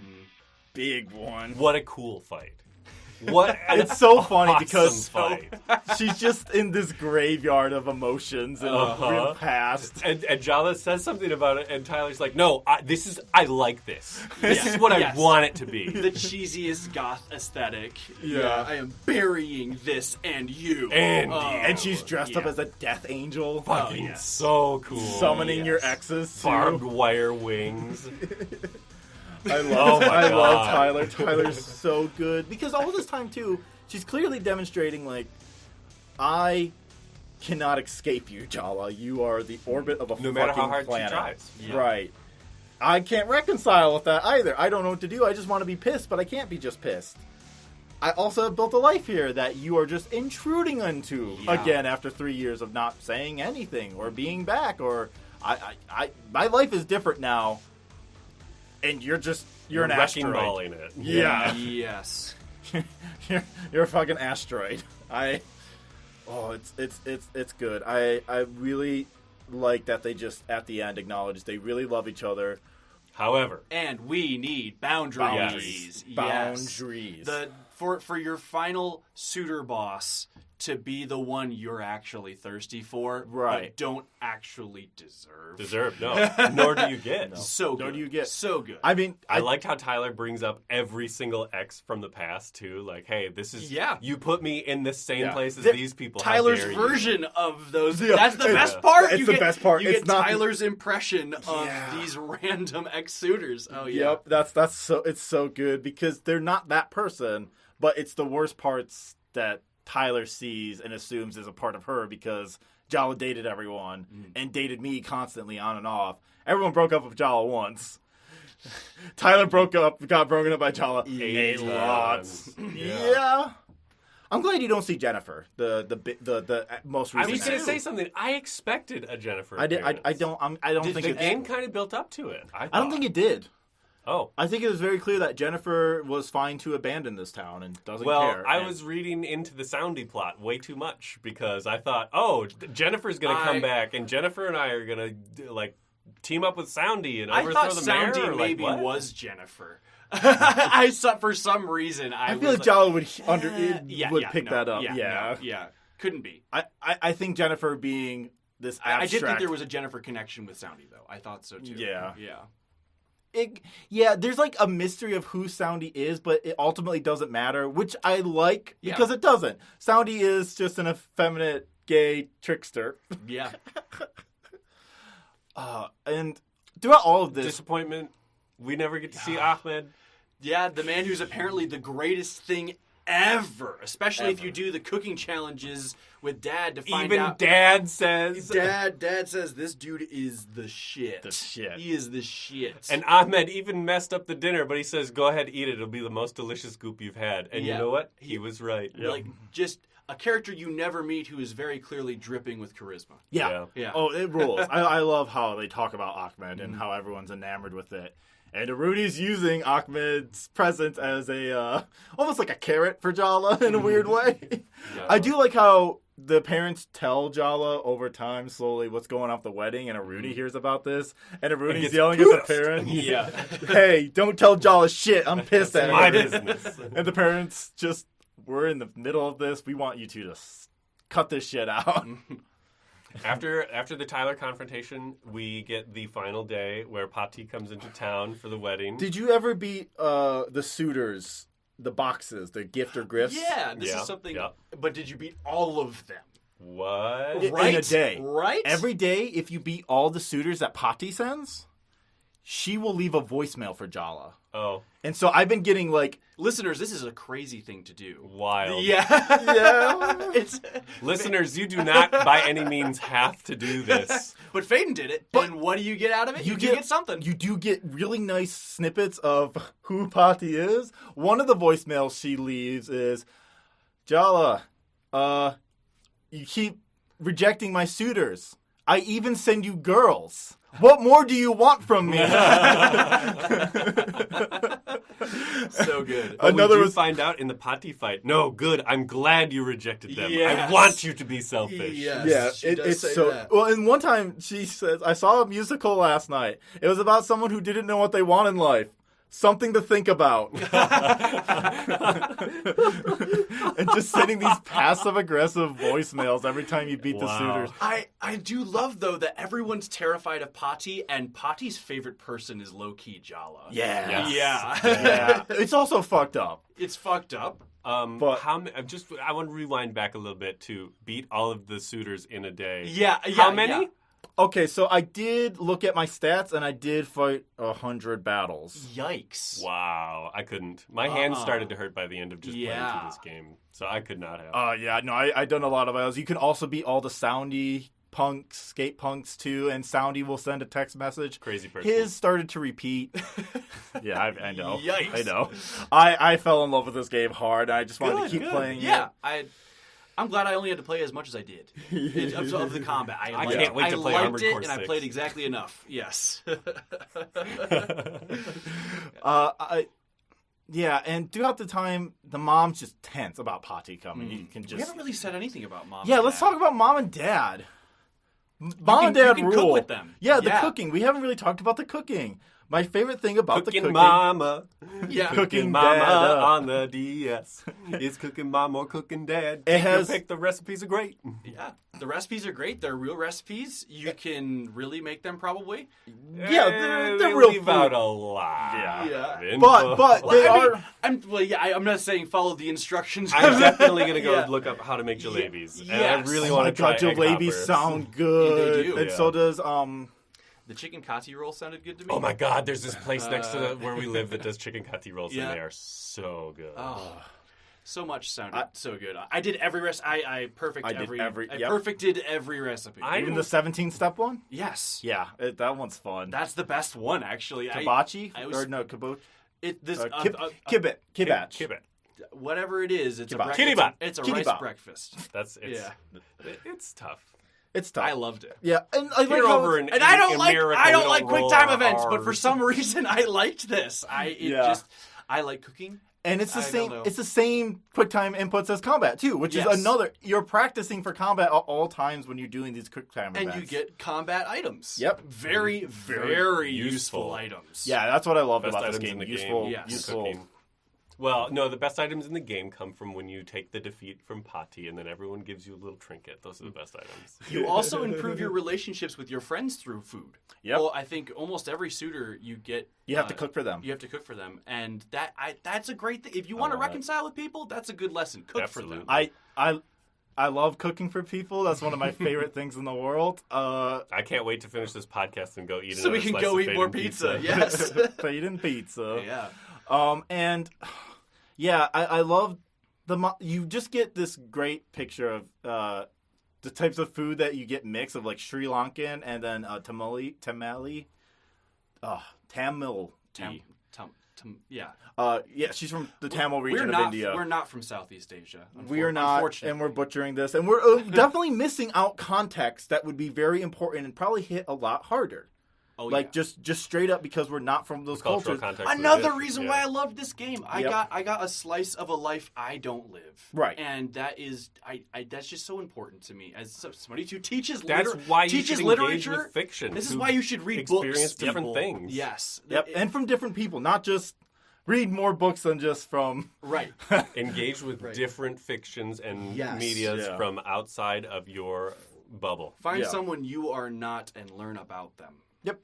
big one. What a cool fight. What it's so funny awesome because fight. She's just in this graveyard of emotions and real past. And Jala says something about it, and Tyler's like, "No, I like this. This is what I want it to be." The cheesiest goth aesthetic. Yeah. I am burying this and you. And she's dressed up as a death angel. Fucking so cool. Summoning your exes too. Barbed wire wings. I love Tyler. Tyler's so good. Because all this time, too, she's clearly demonstrating, like, I cannot escape you, Jala. You are the orbit of a fucking planet. No matter how hard she tries. Yeah. Right. I can't reconcile with that either. I don't know what to do. I just want to be pissed, but I can't be just pissed. I also have built a life here that you are just intruding into again after 3 years of not saying anything or being back. Or my life is different now. And you're an asteroid. Balling it. Yeah. Yes. you're a fucking asteroid. It's good. I really like that they just at the end acknowledge they really love each other. However, and we need boundaries. Boundaries. Yes. For your final suitor boss to be the one you're actually thirsty for, but don't actually deserve. No. Nor do you get. No. So good. Nor do you get. So good. I mean, I liked how Tyler brings up every single ex from the past, too. Like, hey, this is... You put me in the same place as these people. Tyler's version of those... That's the best part. It's the best part. You get Tyler's impression of these random ex-suitors. Oh, yeah. Yep, that's so... It's so good because they're not that person, but it's the worst parts that Tyler sees and assumes is a part of her because Jala dated everyone and dated me constantly on and off. Everyone broke up with Jala once. Tyler got broken up by Jala a lot. Yeah. I'm glad you don't see Jennifer, the most recent. I was going to say something. I expected a Jennifer. I don't Did think the game kind of built up to it. I don't think it did. Oh. I think it was very clear that Jennifer was fine to abandon this town and doesn't care. Well, I was reading into the Soundy plot way too much because I thought, Jennifer's going to come back and Jennifer and I are going to team up with Soundy and overthrow the mayor. I thought Soundy maybe was Jennifer. I saw for some reason I feel like Jala would pick that up. Couldn't be. I think Jennifer being this abstract. I did think there was a Jennifer connection with Soundy though. I thought so too. Yeah. Yeah. There's like a mystery of who Soundy is, but it ultimately doesn't matter, which I like because it doesn't. Soundy is just an effeminate gay trickster. Yeah. And throughout all of this, disappointment. We never get to see Ahmed. Yeah, the man who's apparently the greatest thing ever, especially if you do the cooking challenges with Dad to find out. Even Dad says. Dad says this dude is the shit. The shit. He is the shit. And Ahmed even messed up the dinner, but he says, "Go ahead, eat it. It'll be the most delicious goop you've had." And you know what? He was right. Like just a character you never meet who is very clearly dripping with charisma. Yeah. Oh, it rules. I love how they talk about Ahmed and how everyone's enamored with it. And Rudy's using Ahmed's presence as a almost like a carrot for Jala in a weird way. I do like how the parents tell Jala over time slowly what's going off the wedding, and Rudy hears about this, and Rudy's yelling at the parents. Hey, don't tell Jala shit. I'm pissed at my her. business. And the parents just, we're in the middle of this. We want you two to cut this shit out. After the Tyler confrontation, we get the final day where Pati comes into town for the wedding. Did you ever beat the suitors, the boxes, the gift or grifts? Yeah, this is something. Yeah. But did you beat all of them? What? In a day. Right? Every day, if you beat all the suitors that Pati sends, she will leave a voicemail for Jala. Oh. And so I've been getting listeners, this is a crazy thing to do. Wild. Yeah. Listeners, you do not by any means have to do this. But Faden did it. But and what do you get out of it? You get something. You do get really nice snippets of who Pati is. One of the voicemails she leaves is, Jala, you keep rejecting my suitors. I even send you girls. What more do you want from me? So good. Another was find out in the Pati fight. No, good. I'm glad you rejected them. Yes. I want you to be selfish. Yes. Yeah, it's so that. Well, and one time she says, I saw a musical last night. It was about someone who didn't know what they want in life. Something to think about. And just sending these passive-aggressive voicemails every time you beat the suitors. I do love, though, that everyone's terrified of Pati, and Pati's favorite person is low-key Jala. Yeah. Yeah. It's also fucked up. It's fucked up. But I want to rewind back a little bit to beat all of the suitors in a day. Yeah. How many? Yeah. Okay, so I did look at my stats, and I did fight 100 battles. Yikes. Wow, I couldn't. My hands started to hurt by the end of just playing through this game, so I could not have. I done a lot of battles. You can also beat all the Soundy punks, skate punks, too, and Soundy will send a text message. Crazy person. His started to repeat. Yeah, I know. Yikes. I know. I fell in love with this game hard, and I just wanted to keep playing it. I'm glad I only had to play as much as I did of the combat. I can't wait to play Armored Core 6. And I played exactly enough. Yes. And throughout the time, the mom's just tense about Pati coming. You can just. We haven't really said anything about mom. Yeah, let's talk about mom and dad. Mom and dad rule. Cook with them. Yeah, the cooking. We haven't really talked about the cooking. My favorite thing about the cooking. Mama. Yeah. Cooking Mama on the DS. Is Cooking Mom or Cooking Dad? Pick the recipes are great. Yeah. The recipes are great. They're real recipes. You can really make them probably. Yeah, they're they real leave food. out a lot. Yeah. But they are. I'm not saying follow the instructions. I'm definitely going to go look up how to make jalebis. Yes. And I really want to try jalebis sound good. They do. And so does the chicken kati roll sounded good to me. Oh my god, there's this place next to where we live that does chicken kati rolls, and they are so good. Oh. So much sounded so good. I did every I perfected every recipe. Even the 17-step one? Yes. Yeah, that one's fun. That's the best one, actually. Kibachi? Kibbutz? Kibbet. Whatever it is, it's Kiribati. It's a Kiribati. rice breakfast. It's tough. It's tough. I loved it. Yeah, and I like Here how over it's- in I don't America, like roll QuickTime our events, but for Rs. some reason I liked this. I like cooking. And it's the I same. don't know. It's the same QuickTime inputs as combat too, which is Yes. another. You're practicing for combat at all times when you're doing these QuickTime events. And you get combat items. Yep. Very, very useful useful items. Yeah, that's what I love Best about this items game. in the Useful, game. Yes. useful. Cooking. Well, no, the best items in the game come from when you take the defeat from Pati, and then everyone gives you a little trinket. Those are the best items. You also improve your relationships with your friends through food. Yep. Well, I think almost every suitor you get. You have to cook for them. You have to cook for them, and that's a great thing. If you want to reconcile with people, that's a good lesson. Cook Absolutely. for them. I love cooking for people. That's one of my favorite things in the world. I can't wait to finish this podcast and go eat. So we can go eat more pizza. Yes. Faden pizza. Yeah. And yeah, I love you just get this great picture of the types of food that you get mixed of like Sri Lankan and then Tamil. Yeah. Yeah, she's from the Tamil region of India. We're not from Southeast Asia. We are not, and we're butchering this, and we're definitely missing out context that would be very important and probably hit a lot harder. Oh, Like just straight up because we're not from those cultural cultures. context. of Another it. reason Yeah. why I loved this game. I Yep. got a slice of a life I don't live. Right. And that is that's just so important to me as somebody who teaches That's why you teaches should engage literature. with fiction. This is to why you should read books. experience different people. things. Yes. Yep, and from different people, not just read more books than just from. Right. Engage with Right. different fictions and Yes. medias Yeah. from outside of your bubble. Find Yeah. someone you are not and learn about them. Yep.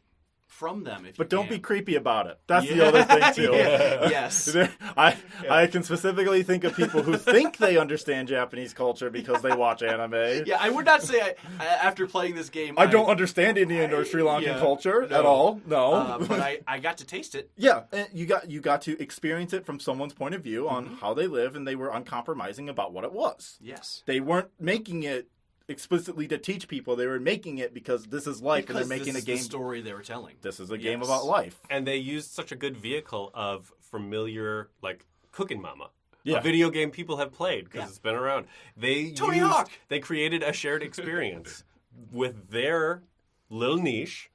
From them, if But you don't can. be creepy about it. That's Yeah. the other thing too. Yeah. Yes. I can specifically think of people who think they understand Japanese culture because they watch anime. Yeah, I would not say after playing this game. I don't understand Indian or Sri Lankan Yeah. culture No. at all. No, But I got to taste it. yeah, and you got to experience it from someone's point of view on how they live, and they were uncompromising about what it was. Yes. They weren't making it explicitly to teach people. They were making it because this is life, Because and they're making this a game. is the story they were telling. This is a game Yes. about life. And they used such a good vehicle of familiar, like Cooking Mama. Yeah. A video game people have played because Yeah. it's been around. Tony Hawk! They created a shared experience with their little niche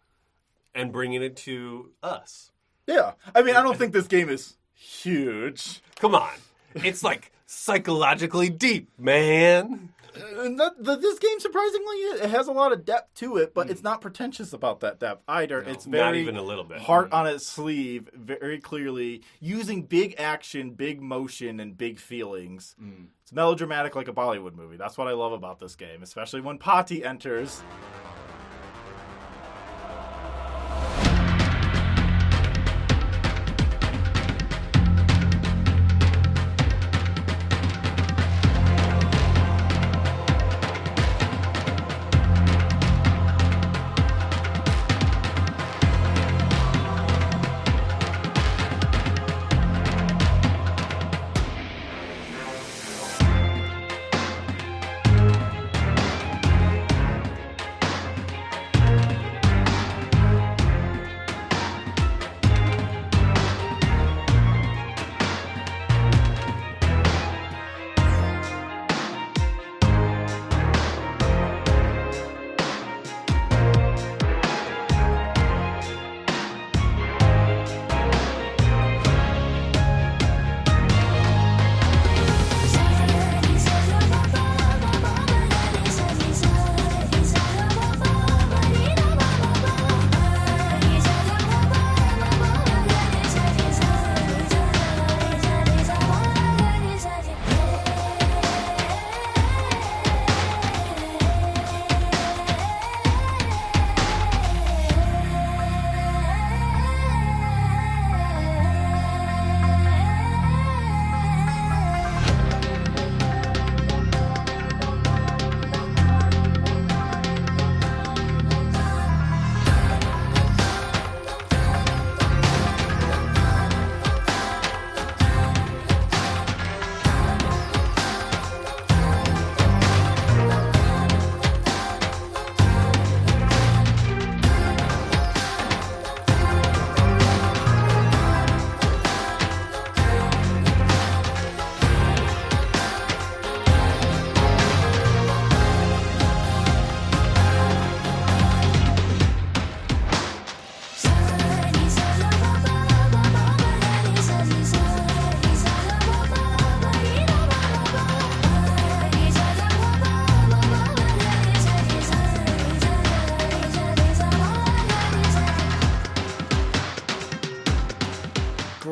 and bringing it to us. Yeah, I mean, I don't think this game is huge. Come on. It's like psychologically deep, man. This game, surprisingly, it has a lot of depth to it, but it's not pretentious about that depth either. No, it's not very even a little bit. heart on its sleeve, very clearly using big action, big motion, and big feelings. It's melodramatic like a Bollywood movie. That's what I love about this game, especially when Pati enters.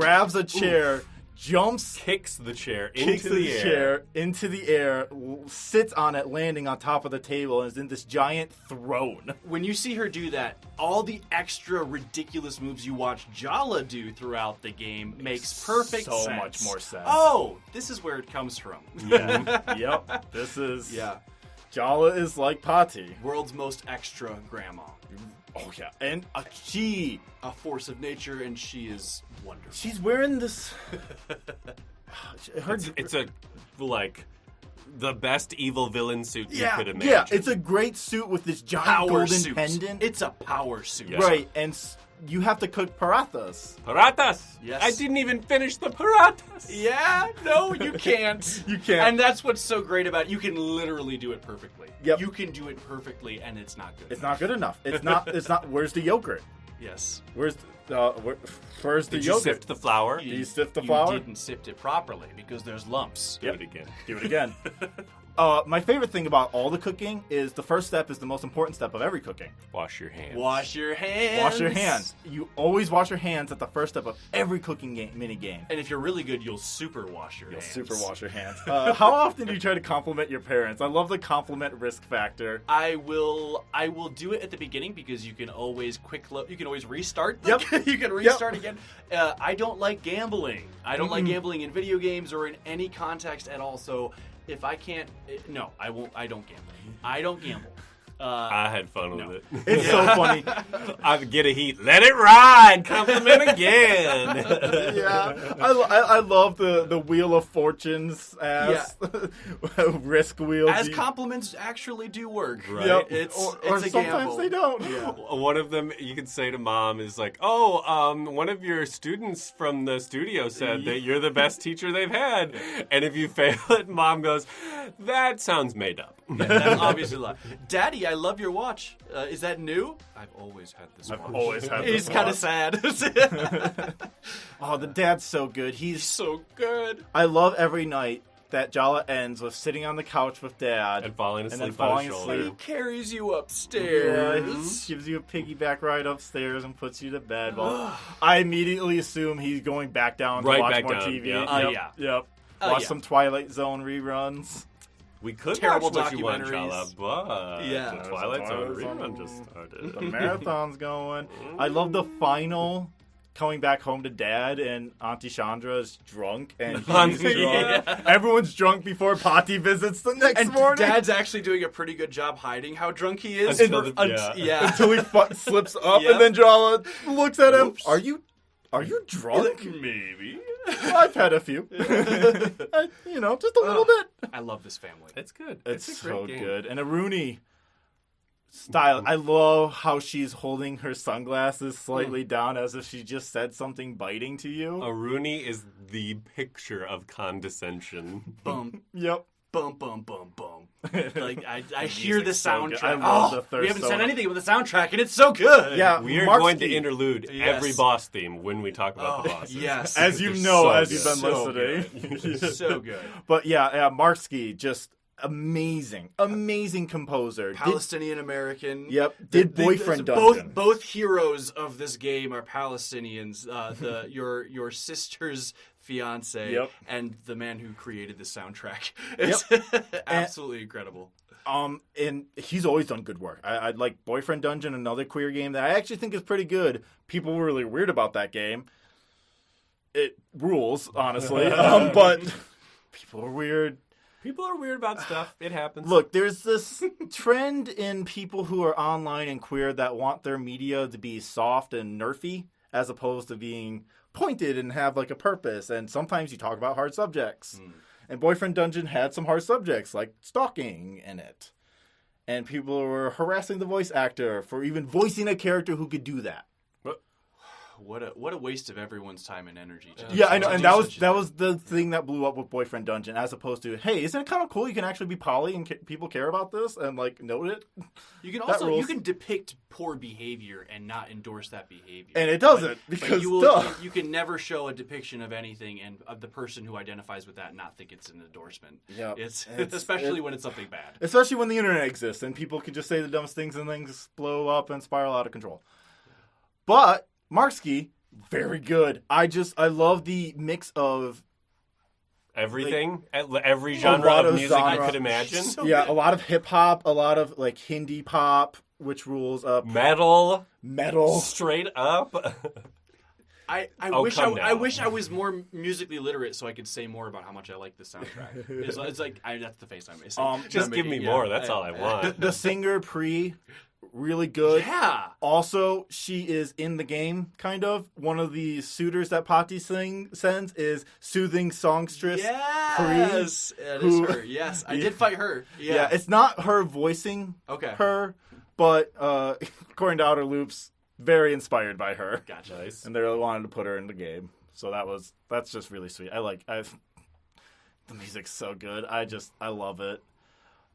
grabs a chair, jumps, Kicks the chair kicks into the air. chair into the air, sits on it, landing on top of the table, and is in this giant throne. When you see her do that, all the extra ridiculous moves you watch Jala do throughout the game makes perfect so sense. much more sense. Oh, this is where it comes from. Yep. This is... Yeah. Jala is like Pati. World's most extra grandma. Oh, yeah. And she... A force of nature, and she is wonderful. She's wearing this... It's a, like, the best evil villain suit you could imagine. Yeah, it's a great suit with this giant power golden suit. pendant. It's a power suit. Yeah. Right, and you have to cook parathas. Paratas! Yes. I didn't even finish the paratas! Yeah, no, you can't. You can't. And that's what's so great about it. You can literally do it perfectly. Yep. You can do it perfectly, and it's not good. It's not good enough. It's not. Where's the yogurt? Yes. Where's the Did you yogurt? sift the flour? You sift the flour? You didn't sift it properly because there's lumps. Do it again. Do it again. My favorite thing about all the cooking is the first step is the most important step of every cooking. Wash your hands. Wash your hands. Wash your hands. You always wash your hands at the first step of every cooking mini game. And if you're really good, you'll super wash your You'll hands. super wash your hands. How often do you try to compliment your parents? I love the compliment risk factor. I will do it at the beginning because you can always you can always restart. Yep. You can restart again. I don't like gambling. I don't like gambling in video games or in any context at all. So if I can't, no, I won't. I don't gamble. I don't gamble. I had fun with it. It's so funny. I get a heat. Let it ride. Compliment again. Yeah, I love the Wheel of Fortunes as risk wheel. As compliments actually do work. Right. Yep. It's or a sometimes gamble. they don't. Yeah. One of them you could say to mom is like, "Oh, one of your students from the studio said that you're the best teacher they've had." And if you fail it, mom goes, "That sounds made up." Yeah, that's obviously a lot. Daddy, I love your watch. Is that new? I've always had this watch. I've always had He's this kind of watch. sad. Oh, the dad's so good. He's so good. I love every night that Jala ends with sitting on the couch with Dad And falling then asleep falling on his shoulder. He carries you Yeah, upstairs. he gives you a piggyback ride upstairs and puts you to bed. Well, I immediately assume he's going back down to Right watch back more down, TV. yeah. Yeah. Yep. Oh, Watch yeah. some Twilight Zone reruns. We could Terrible watch what you want, documentaries. Chala, but Yeah. the Twilight Zone Twilight Zone. rerun just started. The marathon's going. I love the final coming back home to Dad and Auntie Chandra is drunk and he's drunk. Yeah. Everyone's drunk before Pati visits the next And morning. Dad's actually doing a pretty good job hiding how drunk he is. Until Yeah. Until he slips up Yep. and then Jala looks at him. Oops. Are you drunk? Maybe. I've had a few. Just a little bit. I love this family. It's good. It's a so great game. good. And Aruni style. I love how she's holding her sunglasses slightly down as if she just said something biting to you. Aruni is the picture of condescension. Bum, Yep. bum, bum, bum, bum. Like I hear the music's so good. soundtrack. I love the we Thirst haven't said Soda. anything about the soundtrack, and it's so good. Yeah. We are Marksky. going to interlude Yes. every boss theme when we talk about the bosses. yes. As you They're know, so as good. you've been So listening. so good. But yeah, Marksky, just amazing composer. Palestinian American. Did Boyfriend Dungeon. Both heroes of this game are Palestinians. Your sister's fiance and the man who created the soundtrack. It's absolutely incredible. And he's always done good work. I like Boyfriend Dungeon, another queer game that I actually think is pretty good. People were really weird about that game. It rules, honestly. But people are weird. People are weird about stuff. It happens. Look, there's this trend in people who are online and queer that want their media to be soft and nerfy as opposed to being pointed and have like a purpose. And sometimes you talk about hard subjects. And Boyfriend Dungeon had some hard subjects like stalking in it. And people were harassing the voice actor for even voicing a character who could do that. What a waste of everyone's time and energy. Yeah, I know, and that was the thing that blew up with Boyfriend Dungeon, as opposed to, hey, isn't it kind of cool you can actually be poly and people care about this and like note it? You can That rules. you can depict poor behavior and not endorse that behavior, And it doesn't because you can never show a depiction of anything and of the person who identifies with that and not think it's an endorsement. Yeah, it's especially when it's something bad. Especially when the internet exists and people can just say the dumbest things and things blow up and spiral out of control. But Marksky Very good. I love the mix of Everything, every genre lot of of music genre. you could imagine. a lot of hip hop, a lot of like Hindi pop, which rules up Metal, metal. straight up. I Oh, wish come I now. wish I was more musically literate so I could say more about how much I like the soundtrack. It's like that's the face I'm missing. Just give me more. That's all I want. The singer Pre, really good. Yeah. Also, she is in the game, kind of. One of the suitors that Pati sends is soothing songstress. Yes. That is who- her. Yes. I did fight her. Yeah. Yeah. It's not her voicing Okay. her, but according to Outer Loops, very inspired by her. Gotcha. Nice. And they really wanted to put her in the game. So that's just really sweet. The music's so good. I love it.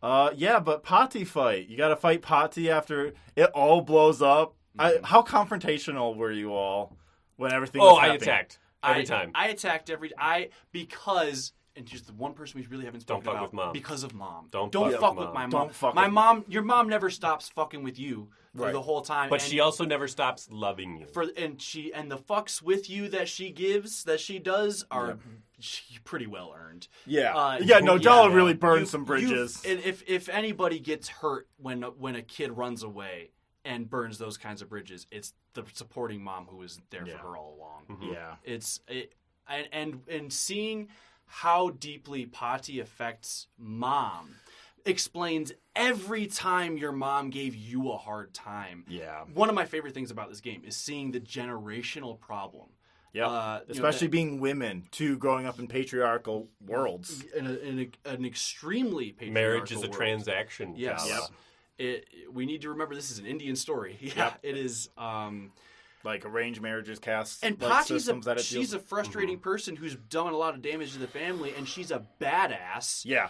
But Pati fight. You got to fight Pati after it all blows up. How confrontational were you all when everything was I happening? attacked every time. I attacked because and just the one person we really haven't spoken Don't fuck about with Mom. because of Mom. Don't fuck fuck with with my Mom. mom. Don't fuck my with mom. Your mom never stops fucking with you for Right. the whole time. But and she also never stops loving you. and the fucks with you that she does are pretty well earned. Yeah. Yeah, Jala yeah. really burned some bridges. And if anybody gets hurt when a kid runs away and burns those kinds of bridges, it's the supporting mom who was there for her all along. Yeah. And seeing how deeply Pati affects Mom explains every time your mom gave you a hard time. Yeah. One of my favorite things about this game is seeing the generational problem. Yeah. Especially being women, too, growing up in patriarchal worlds. in an extremely patriarchal Marriage is a world. transaction. Yes. Jala. We need to remember this is an Indian story. Yeah, Yep. it is. Like arranged marriages, caste And like, Pati's systems that it she's deals. a frustrating person who's done a lot of damage to the family, and she's a badass. Yeah.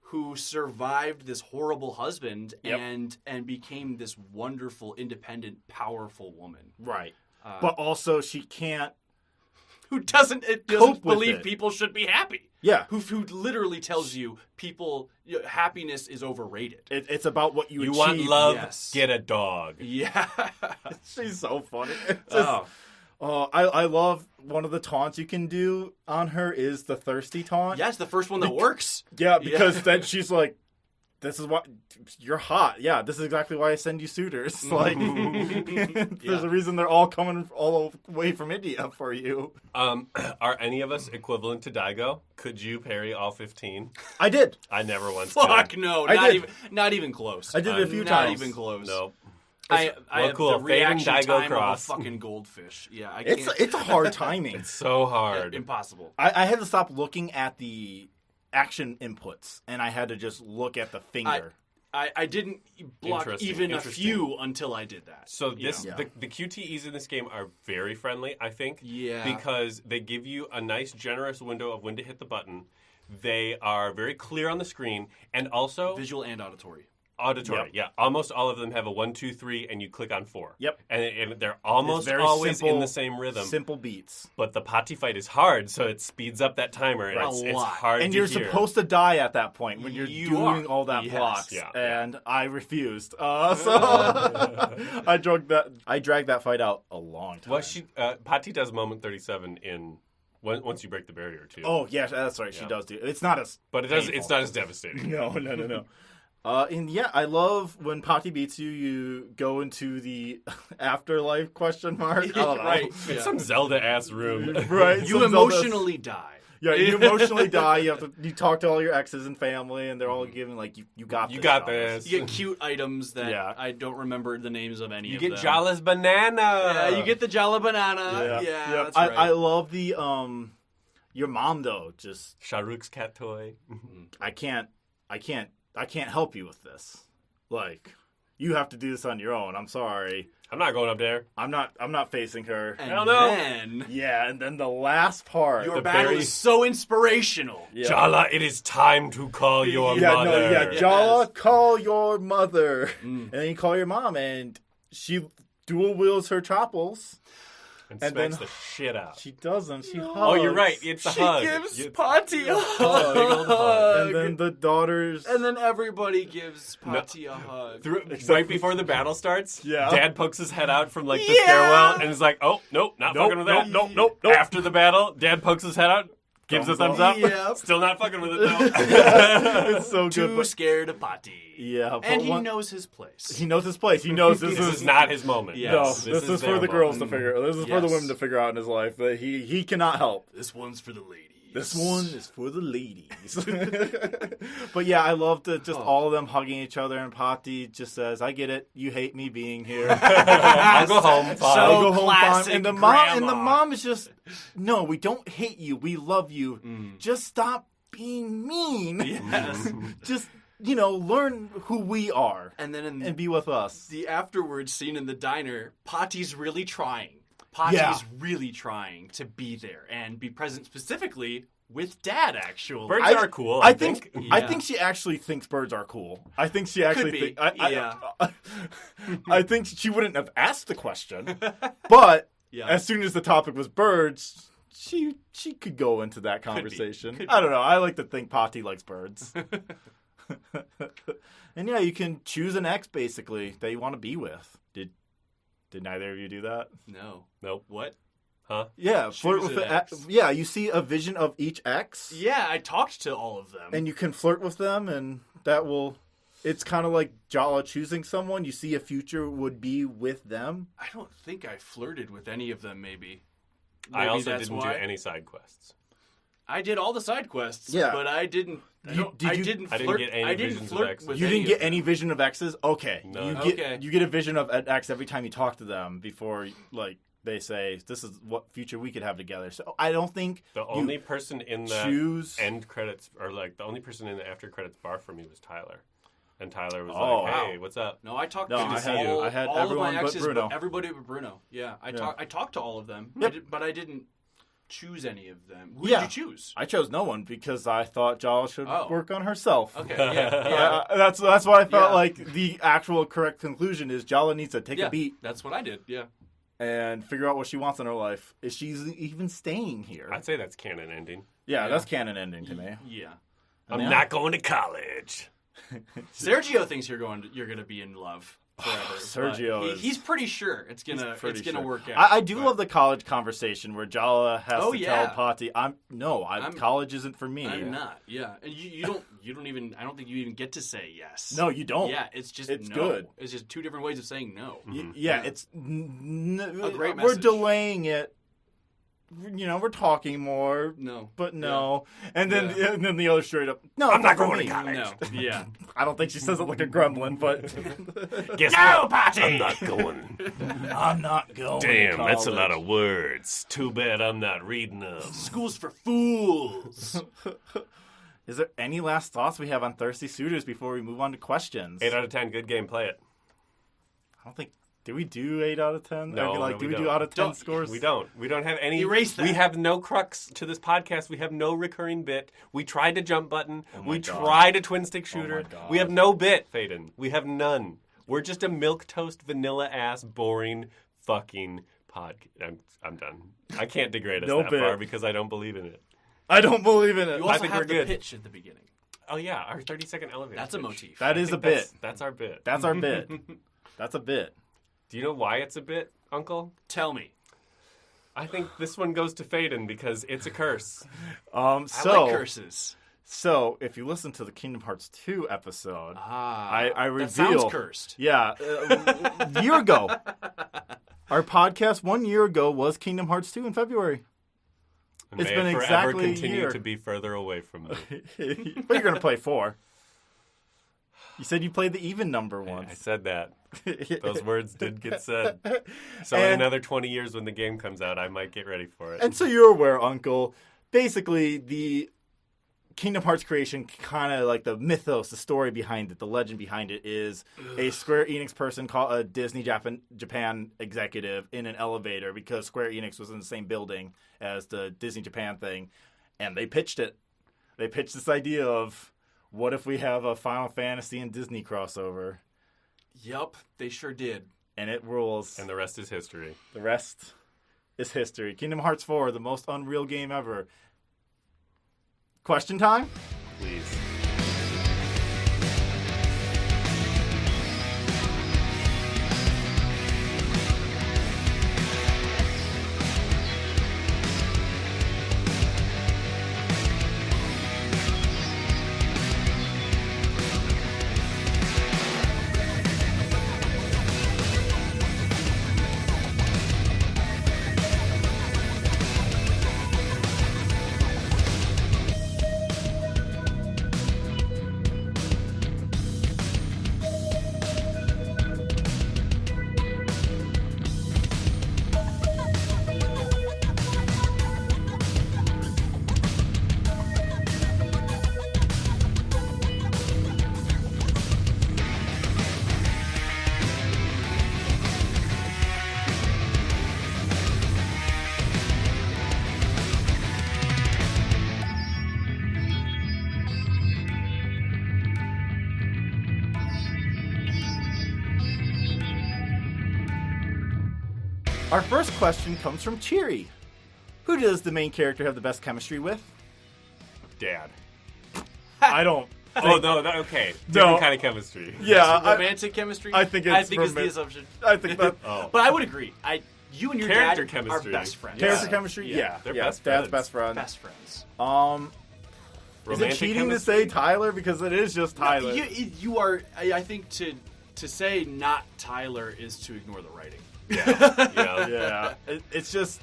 Who survived this horrible husband Yep. and became this wonderful, independent, powerful woman. Right. But also she can't. Who doesn't Cope with believe it. people should be happy. Yeah. Who literally tells you happiness is overrated. It's about what you You achieve. want love? yes. Get a dog. Yeah. She's so funny. It's just- I love one of the taunts you can do on her is the thirsty taunt. Yes, the first one that works. Yeah, because then she's like, "This is why you're hot." Yeah, this is exactly why I send you suitors. Like, there's a reason they're all coming all the way from India for you. Are any of us equivalent to Daigo? Could you parry all 15? I did. I never once Fuck could. no, I did. not even close. I did it a few not times. even close. No. I well, have cool. the reaction Faden time Cross. of a fucking goldfish. Yeah, I can't. It's a hard timing. So hard. Impossible. I had to stop looking at the action inputs, and I had to just look at the finger. I didn't block Interesting, even a interesting. few until I did that. So you this know? the QTEs in this game are very friendly, I think. Yeah. Because they give you a nice, generous window of when to hit the button. They are very clear on the screen, and also Visual and auditory. auditory. Yep. Yeah, almost all of them have a 1, 2, 3, and you click on 4. Yep. And they're almost very always simple- in the same rhythm. Simple beats. But the Pati fight is hard, so it speeds up that timer, and Right. it's A lot. hard And to you're hear. supposed to die at that point when you're You doing are. all that Yes. blocks. Yeah. And I refused. So I dragged that fight out a long time. Well, Pati does moment 37 in once you break the barrier too. Oh yeah, that's right. She Yeah. does do. It's not as. but it does. painful. It's not as devastating. No. And yeah, I love when Pati beats you. You go into the afterlife question mark. I don't know. Right. It's Yeah. some Zelda ass room. Right. You some Zelda- emotionally die. Yeah, you emotionally die. You talk to all your exes and family, and they're all giving like you got. You this, got Thomas." this. You get cute items that Yeah. I don't remember the names of any You of get them. Jala's banana. Yeah, you get the Jala banana. Yeah, that's right. I love the your mom though. Just Shahruk's cat toy. I can't help you with this. Like, you have to do this on your own. I'm sorry. I'm not going up there. I'm not facing her. and Hell no. then Yeah, and then the last part. your The battle very- is so inspirational. Yeah. Jala, it is time to call your Yeah, mother. no, yeah. Yes. Jala, call your mother, and then you call your mom, and she dual wields her chopples. And And smacks then- the shit out. She doesn't. She hugs. Oh, you're right. It's a She hug. gives You- Patty a big old hug. hug. And then the daughters. And then everybody gives Patty a hug. Right before the battle starts, Yeah. Dad pokes his head out from like the Yeah. stairwell and is like, "Oh, nope, not Nope, fucking with that." nope. After the battle, Dad pokes his head out, gives a thumbs up. Yep. Still not fucking with it though. It's so good. Too but- scared of Patty. Yeah, but And he one- knows his place. He knows his place. He knows this This is not his moment. Yeah. No, Yes, this is for their the girls to moment. figure. This is for the Yes. women to figure out in his life that he cannot help. This one's for the ladies. This one is for the ladies. But yeah, I love just all of them hugging each other, and Patty just says, "I get it. You hate me being here. I'll go home. Fine. So I'll go home classic fine." And the grandma. mom is just, "No, we don't hate you. We love you. Mm. Just stop being mean. Yes. Just learn who we are And then in and be with us." the afterwards scene in the diner, Patty's really trying. Patty's Yeah. really trying to be there and be present specifically with Dad, actually. Birds I- are cool. I I think think. I think she actually thinks birds are cool. I think she actually be, think yeah. I think she wouldn't have asked the question, but Yeah. as soon as the topic was birds, she could go into that conversation. Could I don't know. I like to think Patty likes birds. And yeah, you can choose an ex basically that you want to be with. Did neither of you do that? No. Nope. What? Huh? Yeah, flirt Choose with an the ex. yeah. You see a vision of each ex. Yeah, I talked to all of them. And you can flirt with them, and that will. It's kind of like Jala choosing someone. You see a future would be with them. I don't think I flirted with any of them, maybe. I Maybe also that's didn't why. do any side quests. I did all the side quests, Yeah. but I didn't. I You- don't- did I you- didn't I didn't flirt. get any I didn't visions of flirt exes. with You any didn't of get them. any vision of exes. Okay, None. Okay. You get a vision of an ex every time you talk to them before like they say this is what future we could have together. So I don't think The only person in the choose. end credits, or like the only person in the after credits bar for me was Tyler. And Tyler was Oh, like, "Hey, wow. what's up?" No, I talked No, to I had- all, I had all everyone of my but exes, Bruno. everybody but Bruno. Yeah, I talked to all of them, Yep. but I didn't choose any of them. Who Yeah. did you choose? I chose no one because I thought Jala should Oh. work on herself. Okay, yeah. That's what I felt Yeah. like the actual correct conclusion is Jala needs to take Yeah, a beat that's what I did. Yeah. and figure out what she wants in her life. Is she even staying here? I'd say that's canon ending. Yeah, that's canon ending to me. Yeah. I'm Yeah. not going to college. Sergio thinks you're going to be in love forever. Sergio but is- he's pretty sure it's gonna Pretty it's gonna sure. work out. I do but- love the college conversation where Jala has Oh, to yeah. tell Patty, college isn't for me. I'm not. Yeah, and you don't even. I don't think you even get to say yes. No, you don't. Yeah, it's just It's no. good. It's just two different ways of saying no. Yeah, Yeah. it's A great we're message. delaying it. We're talking more, No, but no. And then Yeah. and then the other straight up. No, I'm it's not for going to me. college. no, yeah. I don't think she says it like a gremlin, but Guess No, what? Patty! I'm not going. I'm not going. to Damn, that's a lot college. of words. Too bad I'm not reading them. School's for fools. Is there any last thoughts we have on Thirsty Suitors before we move on to questions? 8 out of 10, good game, play it. I don't think. Did we do 8 out of 10? No, Or, like, no, do we we do don't. out of 10 Don't- scores? We don't have any. Erase that. We have no crux to this podcast. We have no recurring bit. We tried to jump button. We God. tried a twin stick shooter. God. We have no bit, Faden. We have none. We're just a milquetoast, vanilla ass, boring fucking podcast. I'm done. I can't degrade us No that bit. far because I don't believe in it. I don't believe in it. You also think have we're the good. pitch at the beginning. Oh yeah, our 30-second elevator. That's a pitch. motif. That I is a think bit. That's our bit. That's our bit. That's a bit. Do you know why it's a bit, Uncle? Tell me. I think this one goes to Faden because it's a curse. I like curses. So if you listen to the Kingdom Hearts 2 episode, I That reveal. sounds cursed. Yeah, a year ago. Our podcast 1 year ago was Kingdom Hearts 2 in February. And It's may been it forever exactly a continue year. to be further away from me. But you're going to play 4. You said you played the even number I once. said that. Those words did get said. So in And- another 20 years when the game comes out, I might get ready for it. And so you're aware, Uncle, basically the Kingdom Hearts creation, kind of like the mythos, the story behind it, the legend behind it is a Square Enix person called a Disney Japan executive in an elevator because Square Enix was in the same building as the Disney Japan thing, and they pitched it. They pitched this idea of, what if we have a Final Fantasy and Disney crossover? Yup, they sure did. And it rules. And the rest is history. The rest is history. Kingdom Hearts 4, the most unreal game ever. Question time? Please. Our first question comes from Cheery. Who does the main character have the best chemistry with? Dad. I don't. Oh, no, okay. No. Different kind of chemistry. Yeah, Romantic chemistry? I think it's the romantic. assumption. I think that. Oh. But I would agree. You and your Character dad chemistry. are best friends. Yeah. Character chemistry? Yeah. They're yeah. best Dad's friends. best friend. Best friends. Is it Romantic cheating chemistry? to say Tyler? Because it is just Tyler. You are. I think to say not Tyler is to ignore the writing. Yeah. Yeah. It's just.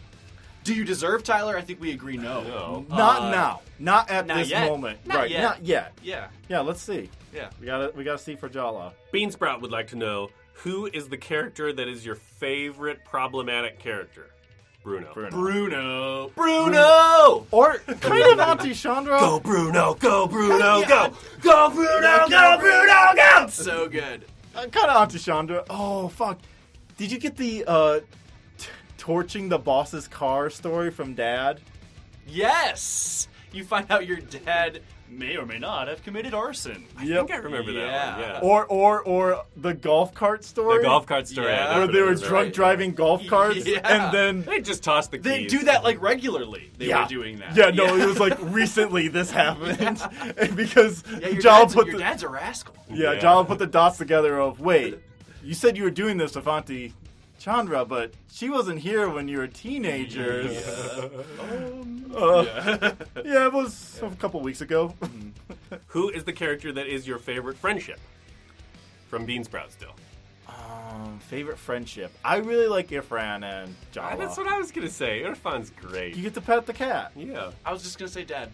Do you deserve Tyler? I think we agree no. No. Not now. Not at not this yet. moment. Not right. yet. Not yet. Yeah. Yeah, let's see. Yeah. We gotta see for Jala. Beansprout would like to know, who is the character that is your favorite problematic character? Bruno. Bruno. Or kind of Auntie Chandra. Go Bruno, go Bruno, go! Go Bruno, go Bruno, go! So good. Kind of Auntie Chandra. Oh, fuck. Did you get the torching the boss's car story from Dad? Yes. You find out your dad may or may not have committed arson. I think I remember that Yeah. one, yeah. Or the golf cart story? The golf cart story. Yeah. I Where they were remember, drunk right. driving golf carts Yeah. and then... They just tossed the keys. They do that like regularly. They Yeah. were doing that. Yeah, no, it was like recently this happened. because Yeah, your Jala dad's, put your the... dad's a rascal. Yeah, Jala put the dots together of, wait, you said you were doing this with Auntie Chandra, but she wasn't here when you were teenagers. Yeah, it was a couple weeks ago. Who is the character that is your favorite friendship? From Beansprout still. Favorite friendship. I really like Ifran and Jala. That's what I was going to say. Irfan's great. You get to pet the cat. Yeah. I was just gonna say dad.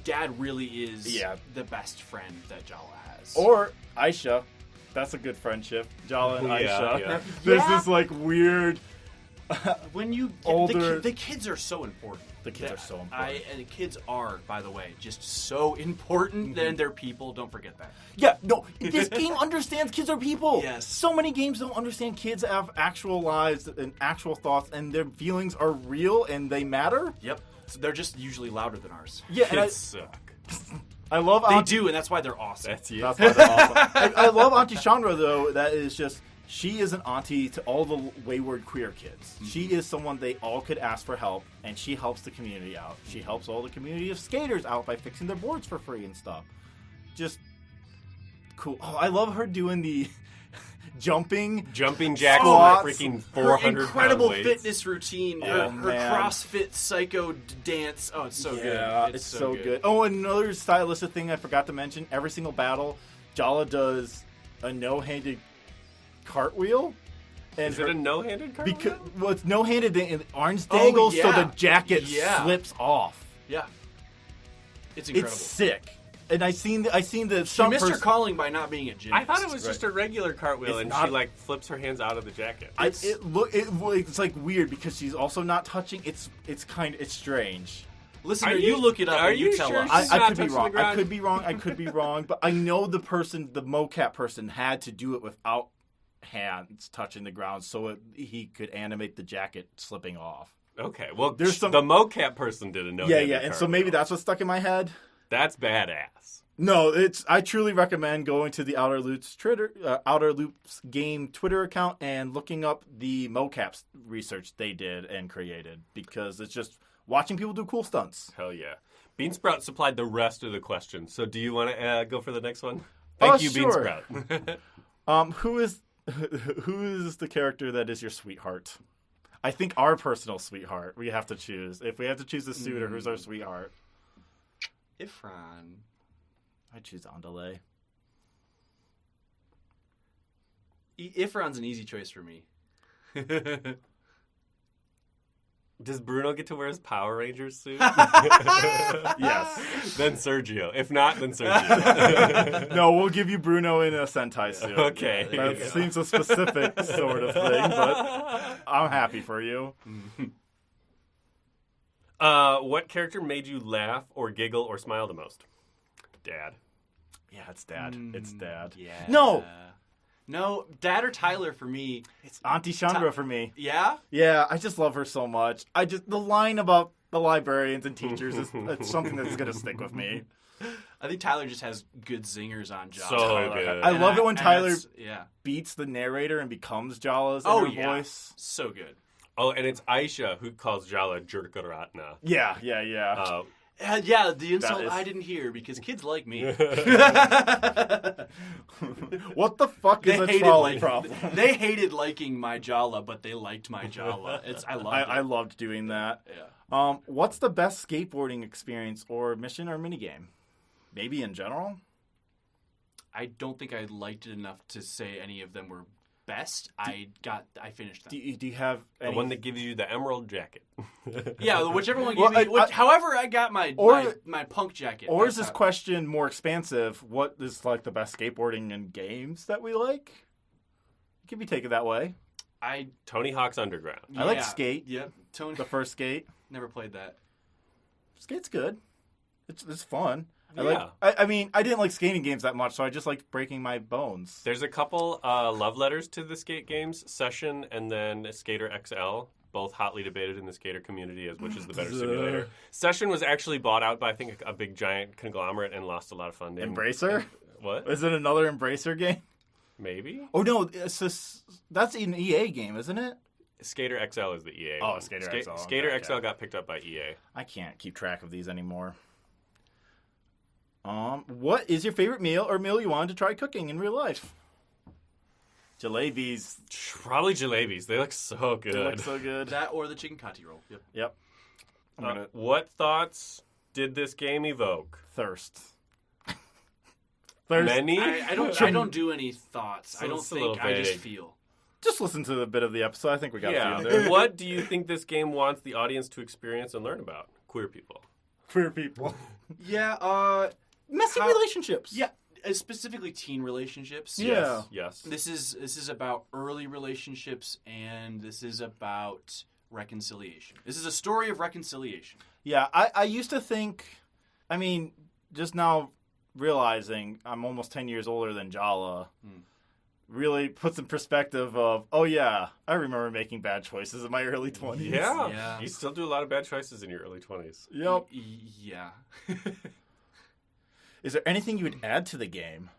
Dad really is the best friend that Jala has. Or Aisha. That's a good friendship. Jala and Yeah, Aisha. yeah. There's Yeah. this like weird... when you older- the kids are so important. The kids are so important. And the kids are, by the way, just so important. And they're people. Don't forget that. Yeah, no, this game understands kids are people. Yes. So many games don't understand kids have actual lives and actual thoughts, and their feelings are real and they matter. Yep. So they're just usually louder than ours. Yeah, and Kids suck. I love They Auntie. do, and that's why they're awesome. That's you. That's why they're awesome. I love Auntie Chandra, though. That is just, she is an auntie to all the wayward queer kids. She is someone they all could ask for help, and she helps the community out. She helps all the community of skaters out by fixing their boards for free and stuff. Just cool. Oh, I love her doing the jumping jacks Squats. with freaking Her 400 incredible pound weights. fitness routine, Oh, her man. CrossFit psycho dance. Oh, it's so Yeah, good. it's so good. Oh, another stylistic thing I forgot to mention. Every single battle, Jala does a no-handed cartwheel. And Is it a no-handed cartwheel? because well, it's no-handed. The arms Oh, dangle so yeah. the jacket Yeah. slips off. Yeah. It's incredible. It's sick. And I seen the She stunt missed her person. calling by not being a gymnast. I thought it was just a regular cartwheel, It's and not- she like flips her hands out of the jacket. It's like weird because she's also not touching. It's strange. Listener, Are you you- look it up are and you you tell sure us. she's I not could be touching wrong. the ground? I could be wrong. But I know the mocap person, had to do it without hands touching the ground, so he could animate the jacket slipping off. Okay, well, There's some- the mocap person did a no. Yeah, and so maybe that's what stuck in my head. That's badass. No, I truly recommend going to the Outer Loops game Twitter account and looking up the mocaps research they did and created, because it's just watching people do cool stunts. Hell yeah. Beansprout supplied the rest of the questions. So do you want to go for the next one? Thank you, sure. Beansprout. Who is the character that is your sweetheart? I think our personal sweetheart. We have to choose. If we have to choose a suitor, who's our sweetheart? Ifran. I choose Andale. Ifran's an easy choice for me. Does Bruno get to wear his Power Rangers suit? Yes. Then Sergio. If not, then Sergio. No, we'll give you Bruno in a Sentai suit. Okay. That seems a specific sort of thing, but I'm happy for you. What character made you laugh or giggle or smile the most? Dad. Yeah, it's Dad. It's Dad. Yeah. No, Dad or Tyler for me. It's Auntie Chandra for me. Yeah? Yeah, I just love her so much. The line about the librarians and teachers is it's something that's going to stick with me. I think Tyler just has good zingers on Jala. So good. I love it when Tyler yeah. beats the narrator and becomes Jala's Oh, inner yeah. voice. So good. Oh, and it's Aisha who calls Jala Jerkaratna. Yeah. Yeah, the insult is- I didn't hear because kids like me. What the fuck is a trolley problem? They hated liking my Jala, but they liked my Jala. I loved it. I loved doing that. Yeah. What's the best skateboarding experience or mission or minigame? Maybe in general? I don't think I liked it enough to say any of them were best. I finished them. Do you have The any... one that gives you the emerald jacket. Yeah, whichever one Well, gave me. However, I got my punk jacket. Or is That's this how- question more expansive? What is like the best skateboarding in games that we like? It can be taken that way. Tony Hawk's Underground. I like Skate. Yep. Tony. The first Skate. Never played that. Skate's good. It's fun. Yeah. I mean, I didn't like skating games that much, so I just liked breaking my bones. There's a couple love letters to the skate games, Session and then Skater XL, both hotly debated in the skater community as which is the better simulator. Session was actually bought out by, I think, a big giant conglomerate and lost a lot of funding. Embracer? What? Is it another Embracer game? Maybe? Oh, no. That's an EA game, isn't it? Skater XL is the EA Oh, one. Skater XL. Skater Okay, XL okay. got picked up by E EA. I can't keep track of these anymore. What is your favorite meal or meal you wanted to try cooking in real life? Jalebis. Probably jalebis. They look so good. They look so good. That or the chicken kati roll. Yep. Yep. What thoughts did this game evoke? Thirst. Many? I don't do any thoughts. So I don't it's a little think. I just vague. feel. Just listen to the bit of the episode. I think we got a Yeah. few there. What do you think this game wants the audience to experience and learn about? Queer people. Queer people. Yeah. Messy relationships. Yeah. Specifically, teen relationships. Yeah. Yes. This is about early relationships, and this is about reconciliation. This is a story of reconciliation. Yeah, I used to think, I mean, just now realizing I'm almost 10 years older than Jala really puts in perspective of, oh yeah, I remember making bad choices in my early 20s. Yeah. Yeah. You still do a lot of bad choices in your early 20s. Yep. Yeah. Is there anything you would add to the game?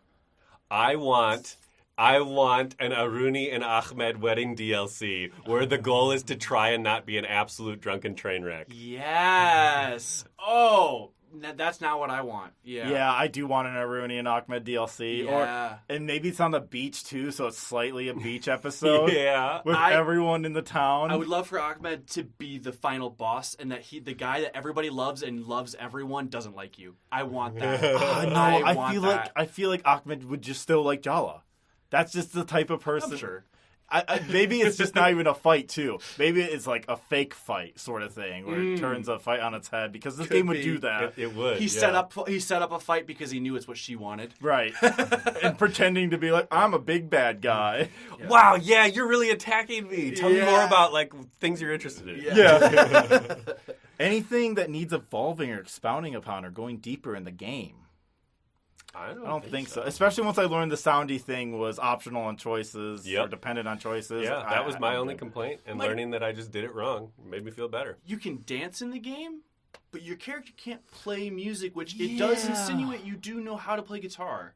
I want an Aruni and Ahmed wedding DLC where the goal is to try and not be an absolute drunken train wreck. Yes. Oh, that's not what I want. Yeah. Yeah, I do want an Aruni and Ahmed DLC. Yeah. And maybe it's on the beach too, so it's slightly a beach episode. Yeah. With everyone in the town. I would love for Ahmed to be the final boss, and that the guy that everybody loves and loves everyone doesn't like you. I want that. I feel like Ahmed would just still like Jala. That's just the type of person. I'm sure. Maybe it's just not even a fight too. Maybe it's like a fake fight sort of thing where it turns a fight on its head because this game would do that. It would. He set up a fight because he knew it's what she wanted. Right. And pretending to be like, I'm a big bad guy. Yeah. Wow, yeah, you're really attacking me. Tell me Yeah. more about like things you're interested in. Yeah. Anything that needs evolving or expounding upon or going deeper in the game. I I don't think so. Especially once I learned the soundy thing was optional on choices or dependent on choices. Yeah, that was my only good. complaint, and Like- learning that I just did it wrong made me feel better. You can dance in the game? but your character can't play music, which it does insinuate you do know how to play guitar.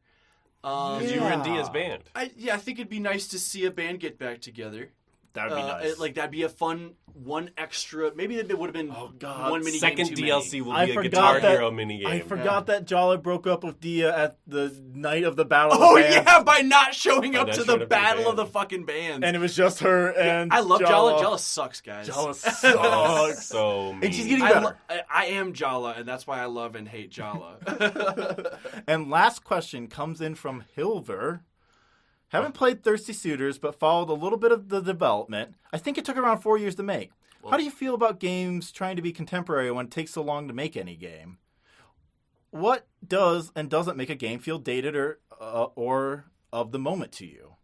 You were in Dia's band. I think it'd be nice to see a band get back together. That would be nice. That'd be a fun one extra. Maybe it would have been one mini Second game too DLC many. will be a Guitar Hero minigame. I forgot that Jala broke up with Dia at the night of the battle. Oh of the bands. yeah, by not showing up not to showing the up to the battle of band. the fucking bands. And it was just her and I love Jala. Jala. Jala sucks, guys. Jala sucks. So mean. And she's getting better. I am Jala, and that's why I love and hate Jala. And last question comes in from Hilver. Haven't played Thirsty Suitors, but followed a little bit of the development. I think it took around 4 years to make. How do you feel about games trying to be contemporary when it takes so long to make any game? What does and doesn't make a game feel dated or of the moment to you?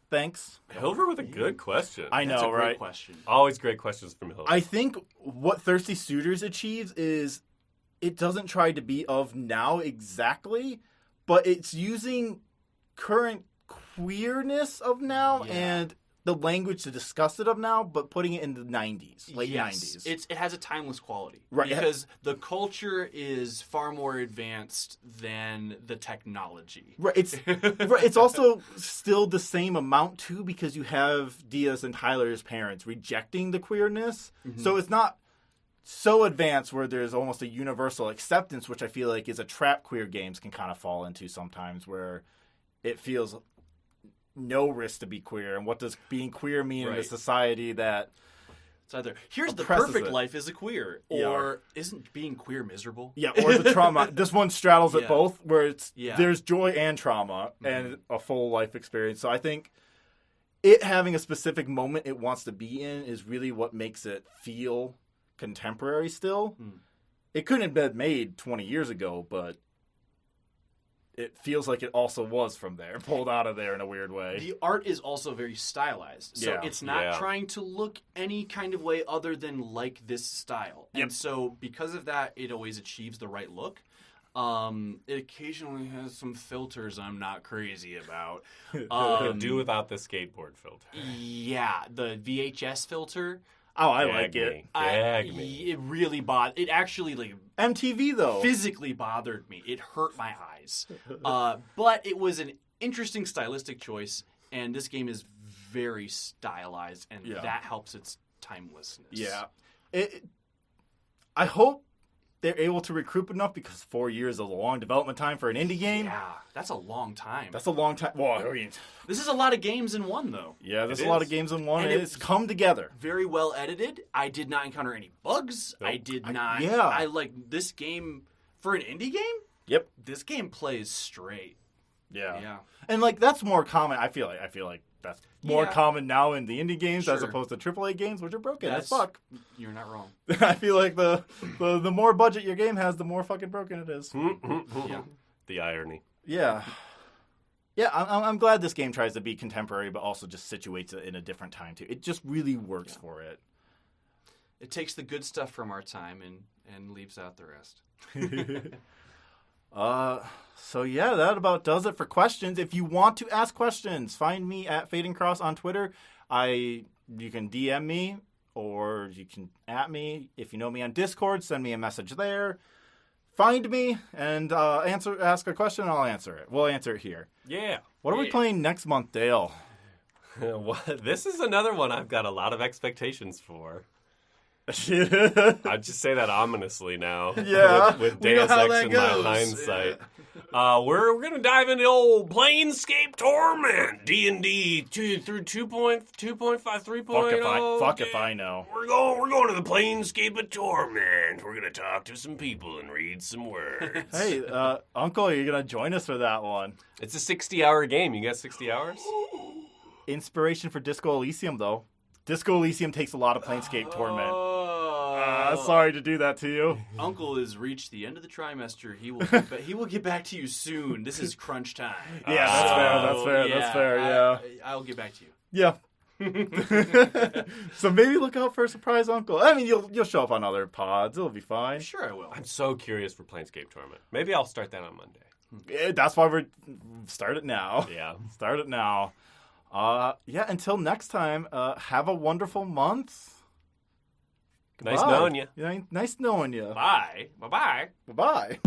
Thanks. Hilver with a good question. I That's know, a great right? question. Always great questions from Hilver. I think what Thirsty Suitors achieves is it doesn't try to be of now exactly, but it's using current queerness of now and the language to discuss it of now, but putting it in the 90s, late 90s. It has a timeless quality. Right. Because the culture is far more advanced than the technology. Right. It's also still the same amount, too, because you have Dia's and Tyler's parents rejecting the queerness. Mm-hmm. So it's not so advanced where there's almost a universal acceptance, which I feel like is a trap queer games can kind of fall into sometimes, where it feels no risk to be queer, and what does being queer mean in a society that it's either here's the oppresses perfect it. life as a queer, or isn't being queer miserable? Yeah, or the trauma. This one straddles it Yeah. both, where it's Yeah. there's joy and trauma and a full life experience. So I think it having a specific moment it wants to be in is really what makes it feel contemporary still. It couldn't have been made 20 years ago, but it feels like it also was from there, pulled out of there in a weird way. The art is also very stylized. So it's not trying to look any kind of way other than like this style. And so because of that, it always achieves the right look. It occasionally has some filters I'm not crazy about. Could do without the skateboard filter. Yeah, the VHS filter. Oh, I like it. Gag me. It really bothered. It actually MTV though physically bothered me. It hurt my eyes. But it was an interesting stylistic choice, and this game is very stylized, and that helps its timelessness. Yeah. I hope they're able to recoup enough, because 4 years is a long development time for an indie game. Yeah, that's a long time. That's a long time. Well, I mean, this is a lot of games in one, though. Yeah, there's a lot of games in one. And It's come together. Very well edited. I did not encounter any bugs. Nope. I did not. I like this game for an indie game. Yep. This game plays straight. Yeah. And like that's more common. I feel like that's more common now in the indie games as opposed to AAA games, which are broken as fuck. You're not wrong. I feel like the more budget your game has, the more fucking broken it is. Yeah. The irony. Yeah. Yeah, I'm glad this game tries to be contemporary, but also just situates it in a different time too. It just really works for it. It takes the good stuff from our time and leaves out the rest. So yeah, that about does it for questions. If you want to ask questions, find me at Faden Cross on Twitter. You can DM me, or you can @ me. If you know me on Discord, send me a message there. Find me and ask a question, and I'll answer it. We'll answer it here. Yeah. What are we playing next month, Dale? This is another one I've got a lot of expectations for. I'd just say that ominously now. Yeah. With We know Deus how Ex that in goes. my hindsight. We're going to dive into old Planescape Torment. D&D through 2.5, 3.0. Fuck if I know. We're going to the Planescape of Torment. We're going to talk to some people and read some words. Hey, Uncle, are you going to join us for that one? It's a 60-hour game. You got 60 hours? Inspiration for Disco Elysium, though. Disco Elysium takes a lot of Planescape Torment. Sorry to do that to you. Uncle has reached the end of the trimester. He will get back to you soon. This is crunch time. Yeah, that's fair. Yeah. I'll get back to you. Yeah. So maybe look out for a surprise uncle. I mean, you'll show up on other pods. It'll be fine. Sure, I will. I'm so curious for Planescape Torment. Maybe I'll start that on Monday. Yeah, that's why we're start it now. Yeah. Start it now. Until next time, have a wonderful month. Nice knowing you. Yeah, nice knowing you. Bye. Bye-bye. Bye-bye.